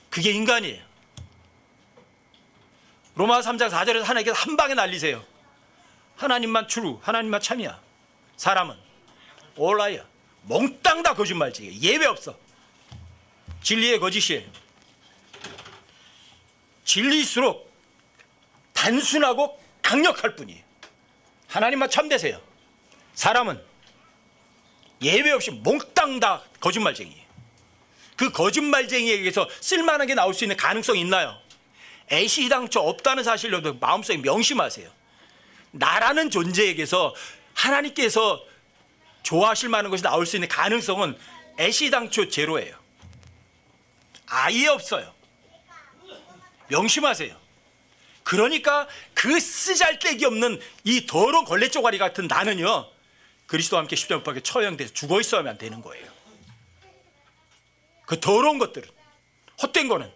그게 인간이에요. 로마 3장 4절에서 하나님께서 한 방에 날리세요. 하나님만 true, 하나님만 참이야. 사람은 all liar, 몽땅 다 거짓말쟁이에요. 예외 없어. 진리의 거짓이에요. 진리일수록 단순하고 강력할 뿐이에요. 하나님만 참되세요. 사람은 예외 없이 몽땅 다 거짓말쟁이에요. 그 거짓말쟁이에게서 쓸만한 게 나올 수 있는 가능성이 있나요? 애시당초 없다는 사실로 마음속에 명심하세요. 나라는 존재에게서 하나님께서 좋아하실 만한 것이 나올 수 있는 가능성은 애시당초 제로예요. 아예 없어요. 명심하세요. 그러니까 그 쓰잘데기 없는 이 더러운 걸레 쪼가리 같은 나는요, 그리스도와 함께 십자가 못 박혀 처형돼서 죽어 있어야만 되는 거예요. 그 더러운 것들은, 헛된 거는,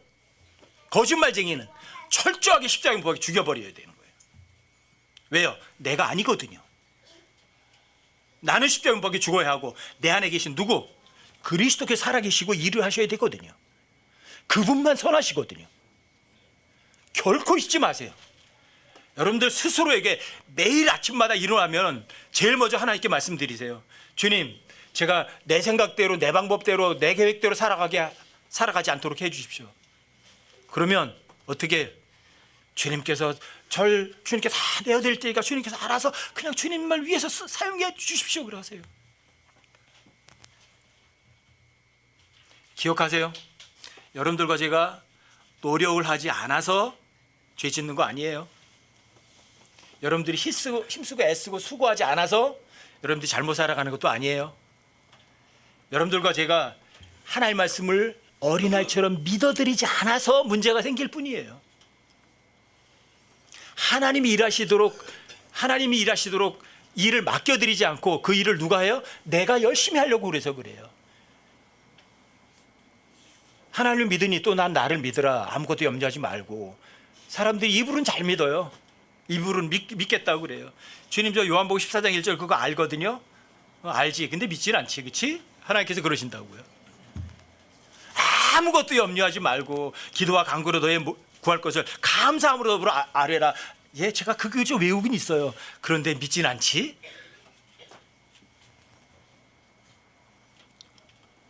거짓말쟁이는 철저하게 십자가에 못 박혀 죽여버려야 되는 거예요. 왜요? 내가 아니거든요. 나는 십자가에 못 박혀 죽어야 하고 내 안에 계신 누구? 그리스도께서 살아계시고 일을 하셔야 되거든요. 그분만 선하시거든요. 결코 잊지 마세요. 여러분들 스스로에게 매일 아침마다 일어나면 제일 먼저 하나님께 말씀드리세요. 주님, 제가 내 생각대로, 내 방법대로, 내 계획대로 살아가지 않도록 해 주십시오. 그러면 어떻게? 주님께서 주님께서 다 내어드릴 테니까 주님께서 알아서 그냥 주님을 위해서 사용해 주십시오. 그러세요. 기억하세요. 여러분들과 제가 노력을 하지 않아서 죄 짓는 거 아니에요. 여러분들이 힘쓰고 애쓰고 수고하지 않아서 여러분들이 잘못 살아가는 것도 아니에요. 여러분들과 제가 하나님의 말씀을 어린아이처럼 믿어드리지 않아서 문제가 생길 뿐이에요. 하나님이 일하시도록 일을 맡겨드리지 않고 그 일을 누가 해요? 내가 열심히 하려고 그래서 그래요. 하나님을 믿으니 또 난 나를 믿으라. 아무것도 염려하지 말고. 사람들이 입으로는 잘 믿어요. 입으로는 믿겠다고 그래요. 주님, 저 요한복음 14장 1절 그거 알거든요. 알지. 근데 믿지는 않지. 그렇지? 하나님께서 그러신다고요. 아무것도 염려하지 말고 기도와 간구로 너의 구할 것을 감사함으로 더불어 아뢰라. 예, 제가 그거 좀 외우긴 있어요. 그런데 믿지는 않지?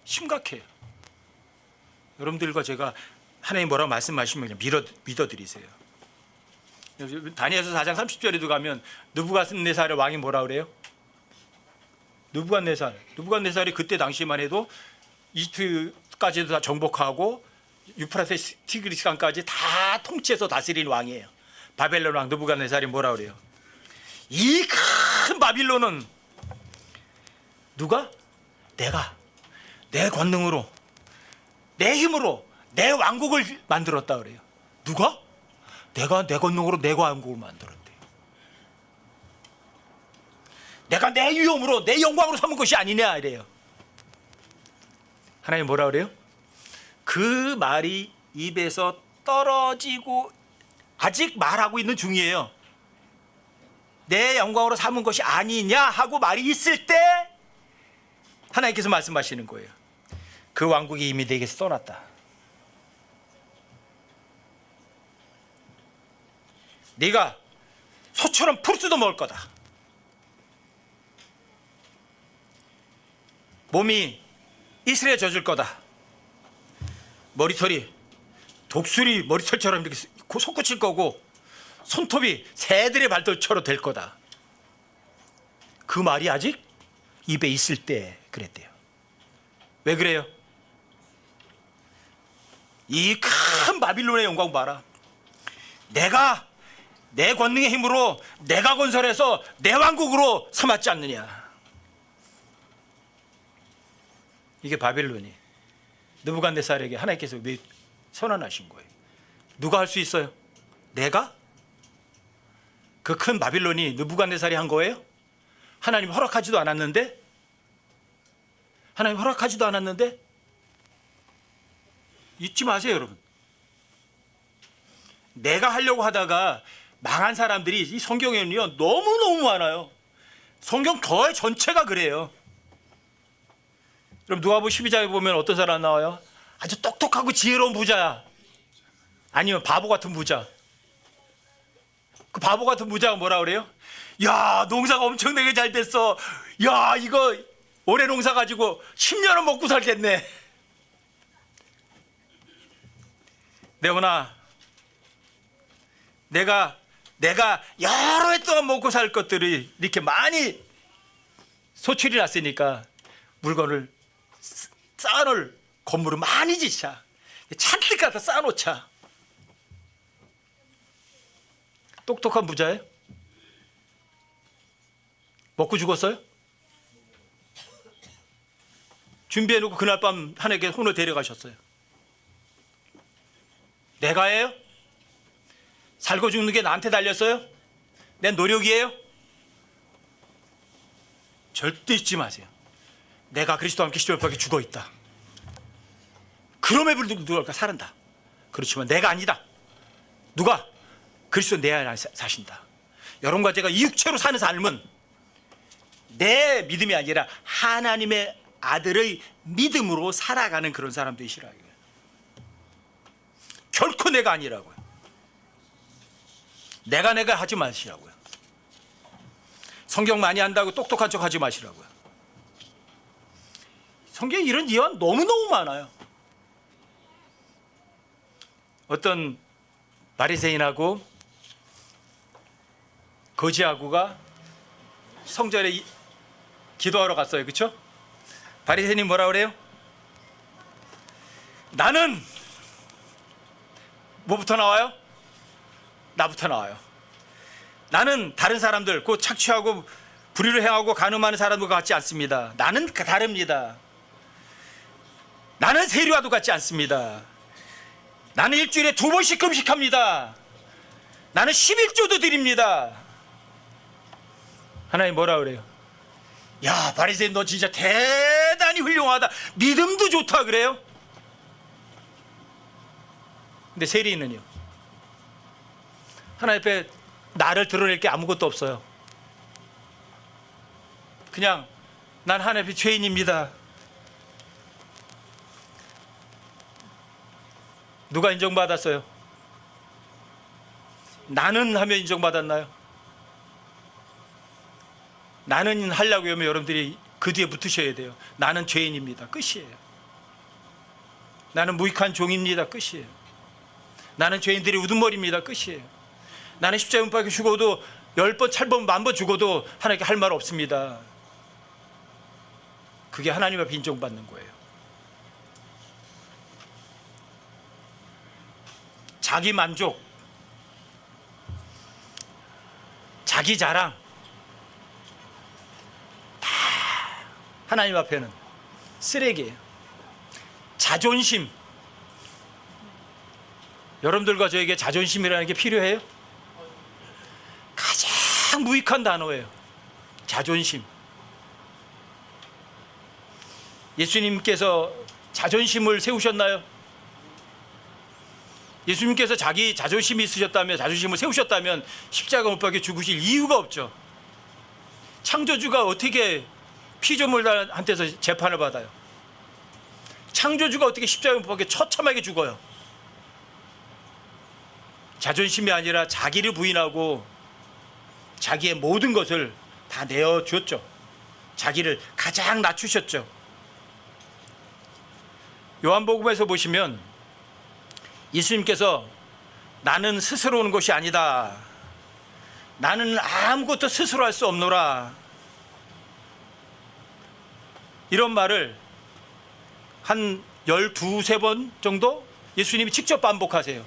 심각해요. 여러분들과 제가 하나님 뭐라고 말씀하시면 그냥 믿어드리세요. 다니엘서 4장 30절에도 가면 느부갓네살의 왕이 뭐라 그래요? 느부갓네살이 그때 당시만 해도 이집트까지도 다 정복하고 유프라테스 티그리스 강까지 다 통치해서 다스리는 왕이에요. 바벨론 왕 느부갓네살이 뭐라 그래요? 이 큰 바빌론은 누가? 내가 내 권능으로 내 힘으로 내 왕국을 만들었다 그래요. 누가? 내가 내 권능으로 내 왕국을 만들었대요. 내가 내 위엄으로 내 영광으로 삼은 것이 아니냐 이래요. 하나님 뭐라 그래요? 그 말이 입에서 떨어지고 아직 말하고 있는 중이에요. 내 영광으로 삼은 것이 아니냐 하고 말이 있을 때 하나님께서 말씀하시는 거예요. 그 왕국이 이미 내게서 떠났다. 네가 소처럼 풀수도 먹을 거다. 몸이 이슬에 젖을 거다. 머리털이 독수리 머리털처럼 이렇게 솟구칠 거고 손톱이 새들의 발톱처럼 될 거다. 그 말이 아직 입에 있을 때 그랬대요. 왜 그래요? 이 큰 바빌론의 영광 봐라. 내가 내 권능의 힘으로 내가 건설해서 내 왕국으로 삼았지 않느냐. 이게 바빌론이 느부갓네살에게 하나님께서 왜 선언하신 거예요? 누가 할 수 있어요? 내가? 그 큰 바빌론이 느부갓네살이 한 거예요? 하나님 허락하지도 않았는데? 하나님 허락하지도 않았는데? 잊지 마세요, 여러분. 내가 하려고 하다가 망한 사람들이 이 성경에는요 너무너무 많아요. 성경 거의 전체가 그래요. 그럼 누가복음 12장에 보면 어떤 사람 나와요? 아주 똑똑하고 지혜로운 부자야. 아니면 바보 같은 부자. 그 바보 같은 부자가 뭐라 그래요? 야, 농사가 엄청나게 잘 됐어. 야, 이거 올해 농사 가지고 10년은 먹고 살겠네. 네오나, 내가 여러 해 동안 먹고 살 것들이 이렇게 많이 소출이 났으니까 물건을 쌓아놓을 건물을 많이 짓자. 잔뜩 갖다 쌓아놓자. 똑똑한 부자예요? 먹고 죽었어요? 준비해놓고 그날 밤 하나님께 손을 데려가셨어요. 내가 해요? 살고 죽는 게 나한테 달렸어요? 내 노력이에요? 절대 잊지 마세요. 내가 그리스도와 함께 십자가에 죽어 있다. 그럼에 불구하고 살았다. 그렇지만 내가 아니다. 누가? 그리스도 내 안에 사신다. 여러분과 제가 이 육체로 사는 삶은 내 믿음이 아니라 하나님의 아들의 믿음으로 살아가는 그런 사람 되시라고요. 결코 내가 아니라고요. 내가 하지 마시라고요. 성경 많이 한다고 똑똑한 척 하지 마시라고요. 성경에 이런 예언 너무너무 많아요. 어떤 바리새인하고 거지하고가 성전에 기도하러 갔어요. 그렇죠? 바리새인이 뭐라 그래요? 나는 뭐부터 나와요? 나부터 나와요. 나는 다른 사람들, 그 착취하고 불의를 행하고 간음하는 사람들과 같지 않습니다. 나는 다릅니다. 나는 세리와도 같지 않습니다. 나는 일주일에 2번씩 금식합니다. 나는 11조도 드립니다. 하나님 뭐라 그래요? 야, 바리새인 너 진짜 대단히 훌륭하다. 믿음도 좋다 그래요? 근데 세리인은요? 하나님 앞에 나를 드러낼 게 아무것도 없어요. 그냥 난 하나님 앞에 죄인입니다. 누가 인정받았어요? 나는 하면 인정받았나요? 나는 하려고 하면 여러분들이 그 뒤에 붙으셔야 돼요. 나는 죄인입니다. 끝이에요. 나는 무익한 종입니다. 끝이에요. 나는 죄인들의 우두머리입니다. 끝이에요. 나는 십자가에 못 박혀 죽어도 10번, 1000번, 10,000번 죽어도 하나님께 할 말 없습니다. 그게 하나님 앞에 인정받는 거예요. 자기 만족, 자기 자랑, 다 하나님 앞에는 쓰레기예요. 자존심, 여러분들과 저에게 자존심이라는 게 필요해요? 가장 무익한 단어예요. 자존심. 예수님께서 자존심을 세우셨나요? 예수님께서 자기 자존심이 있으셨다면, 자존심을 세우셨다면 십자가 못 박혀 죽으실 이유가 없죠. 창조주가 어떻게 피조물한테서 재판을 받아요? 창조주가 어떻게 십자가 못 박혀 처참하게 죽어요? 자존심이 아니라 자기를 부인하고 자기의 모든 것을 다 내어주었죠. 자기를 가장 낮추셨죠. 요한복음에서 보시면 예수님께서 나는 스스로 오는 것이 아니다. 나는 아무것도 스스로 할 수 없노라. 이런 말을 한 12, 13번 정도 예수님이 직접 반복하세요.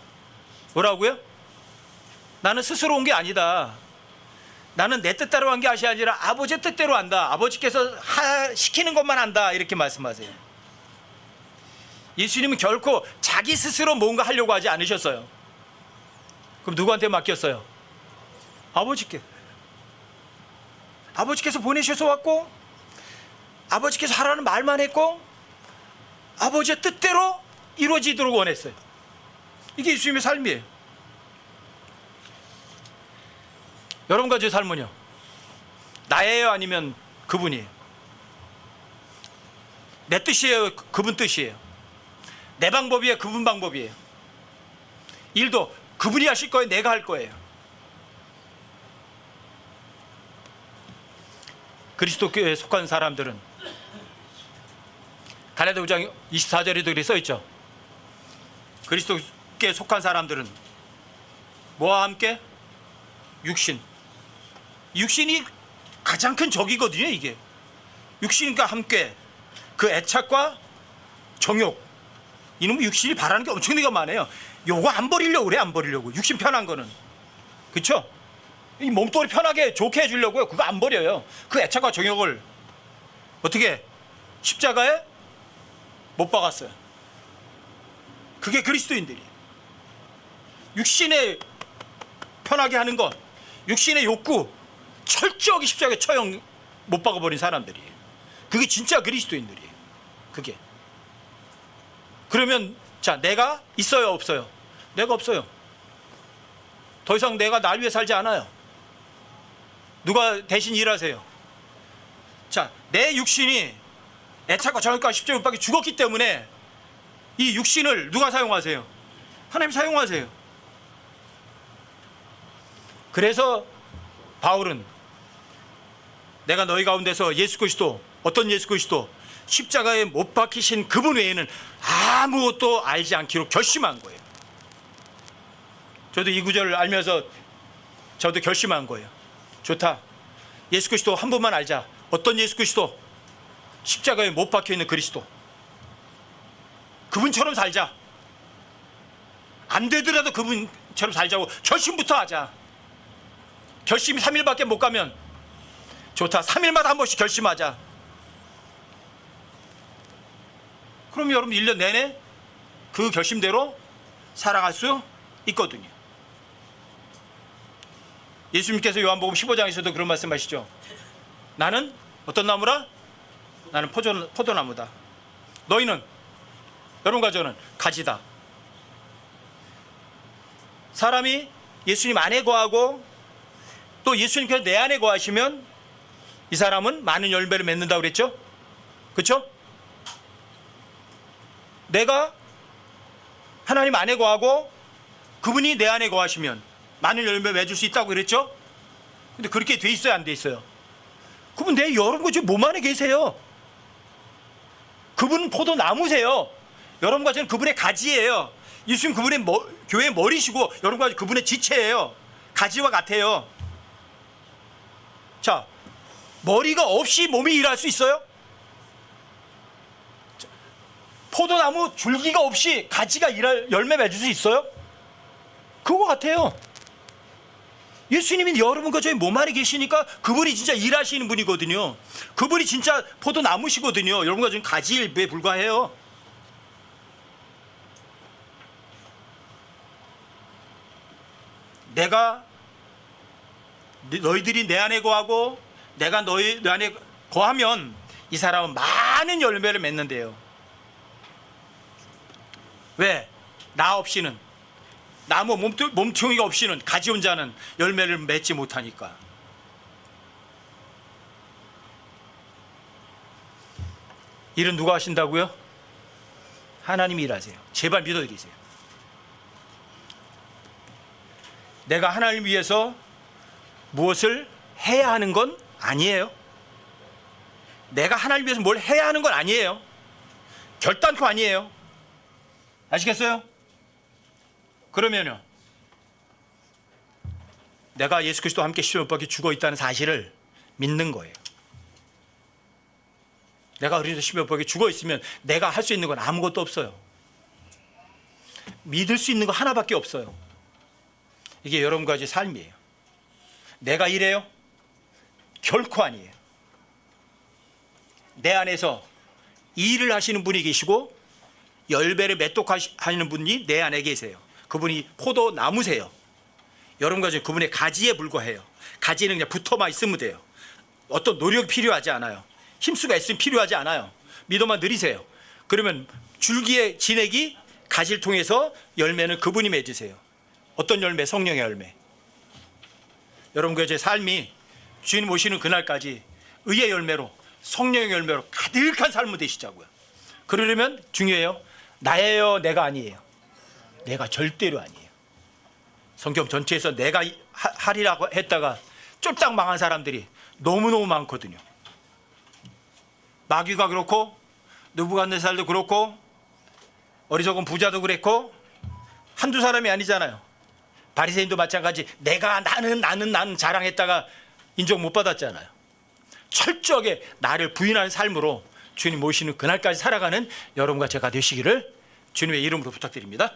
뭐라고요? 나는 스스로 온 게 아니다. 나는 내 뜻대로 한 게 아니라 아버지의 뜻대로 한다. 아버지께서 시키는 것만 한다. 이렇게 말씀하세요. 예수님은 결코 자기 스스로 뭔가 하려고 하지 않으셨어요. 그럼 누구한테 맡겼어요? 아버지께. 아버지께서 보내셔서 왔고, 아버지께서 하라는 말만 했고, 아버지의 뜻대로 이루어지도록 원했어요. 이게 예수님의 삶이에요. 여러분과 제 삶은요, 나예요? 아니면 그분이에요? 내 뜻이에요? 그분 뜻이에요? 내 방법이에요? 그분 방법이에요? 일도 그분이 하실 거예요? 내가 할 거예요? 그리스도교에 속한 사람들은 갈라디아 5장 24절에도 그렇게 써있죠. 그리스도교에 속한 사람들은 뭐와 함께? 육신. 육신이 가장 큰 적이거든요. 이게 육신과 함께 그 애착과 정욕, 이놈의 육신이 바라는 게 엄청나게 많아요. 요거 안 버리려고 그래. 안 버리려고. 육신 편한 거는, 그렇죠? 이 몸뚱아리 편하게 좋게 해주려고요. 그거 안 버려요. 그 애착과 정욕을 어떻게 십자가에 못 박았어요. 그게 그리스도인들이에요. 육신의 편하게 하는 것, 육신의 욕구 철저하게 십자가에 처형 못 박아버린 사람들이에요. 그게 진짜 그리스도인들이에요. 그게. 그러면 자, 내가 있어요, 없어요? 내가 없어요. 더 이상 내가 날 위해 살지 않아요. 누가 대신 일하세요. 자, 내 육신이 애착과 정욕과 십자가에 못 박혀 죽었기 때문에 이 육신을 누가 사용하세요? 하나님 사용하세요. 그래서 바울은 내가 너희 가운데서 예수 그리스도, 어떤 예수 그리스도, 십자가에 못 박히신 그분 외에는 아무것도 알지 않기로 결심한 거예요. 저도 이 구절을 알면서 저도 결심한 거예요. 좋다. 예수 그리스도 한 분만 알자. 어떤 예수 그리스도? 십자가에 못 박혀 있는 그리스도. 그분처럼 살자. 안 되더라도 그분처럼 살자고 결심부터 하자. 결심이 3일밖에 못 가면 좋다. 3일마다 한 번씩 결심하자. 그럼 여러분 1년 내내 그 결심대로 살아갈 수 있거든요. 예수님께서 요한복음 15장에서도 그런 말씀하시죠. 나는 어떤 나무라? 나는 포도나무다. 너희는, 여러분과 저는 가지다. 사람이 예수님 안에 거하고 또 예수님께서 내 안에 거하시면 이 사람은 많은 열매를 맺는다고 그랬죠? 그렇죠? 내가 하나님 안에 거하고 그분이 내 안에 거하시면 많은 열매 맺을 수 있다고 그랬죠? 근데 그렇게 돼 있어요, 안 돼 있어요? 그분 내 여러분과 지금 몸 안에 계세요. 그분은 포도나무세요. 여러분과 저는 그분의 가지예요. 예수님 그분의 교회의 머리시고 여러분과 그분의 지체예요. 가지와 같아요. 자, 머리가 없이 몸이 일할 수 있어요? 포도나무 줄기가 없이 가지가 열매 맺을 수 있어요? 그거 같아요. 예수님이 여러분과 저희 몸 안에 계시니까 그분이 진짜 일하시는 분이거든요. 그분이 진짜 포도나무시거든요. 여러분과 저희 가지 일부에 불과해요. 내가 너희들이 내 안에 거하고 내가 너희 안에 거하면 이 사람은 많은 열매를 맺는데요. 왜? 나 없이는, 나무 몸통이가 없이는, 가지 혼자는 열매를 맺지 못하니까. 일은 누가 하신다고요? 하나님이 일하세요. 제발 믿어드리세요. 내가 하나님을 위해서 무엇을 해야 하는 건 아니에요. 내가 하나님을 위해서 뭘 해야 하는 건 아니에요. 결단코 아니에요. 아시겠어요? 그러면요, 내가 예수 그리스도와 함께 십자가에 못 박혀 죽어 있다는 사실을 믿는 거예요. 내가 그리스도 십자가에 못 박혀 죽어 있으면 내가 할 수 있는 건 아무것도 없어요. 믿을 수 있는 거 하나밖에 없어요. 이게 여러분과 제 삶이에요. 내가 이래요? 결코 아니에요. 내 안에서 일을 하시는 분이 계시고 열매를 맺도록 하시는 분이 내 안에 계세요. 그분이 포도나무세요. 여러분과 저 그분의 가지에 불과해요. 가지는 그냥 붙어만 있으면 돼요. 어떤 노력이 필요하지 않아요. 힘쓰고 애쓰면 필요하지 않아요. 믿어만 느리세요. 그러면 줄기의 진액이 가지를 통해서 열매는 그분이 맺으세요. 어떤 열매? 성령의 열매. 여러분과 제 삶이 주님 오시는 그날까지 의의 열매로, 성령의 열매로 가득한 삶을 되시자고요. 그러려면 중요해요. 나예요, 내가 아니에요? 내가 절대로 아니에요. 성경 전체에서 내가 하리라고 했다가 쫄딱 망한 사람들이 너무너무 많거든요. 마귀가 그렇고 느부갓네살도 그렇고 어리석은 부자도 그랬고 한두 사람이 아니잖아요. 바리새인도 마찬가지. 내가 나는 자랑했다가 인정 못 받았잖아요. 철저하게 나를 부인하는 삶으로 주님 모시는 그날까지 살아가는 여러분과 제가 되시기를 주님의 이름으로 부탁드립니다.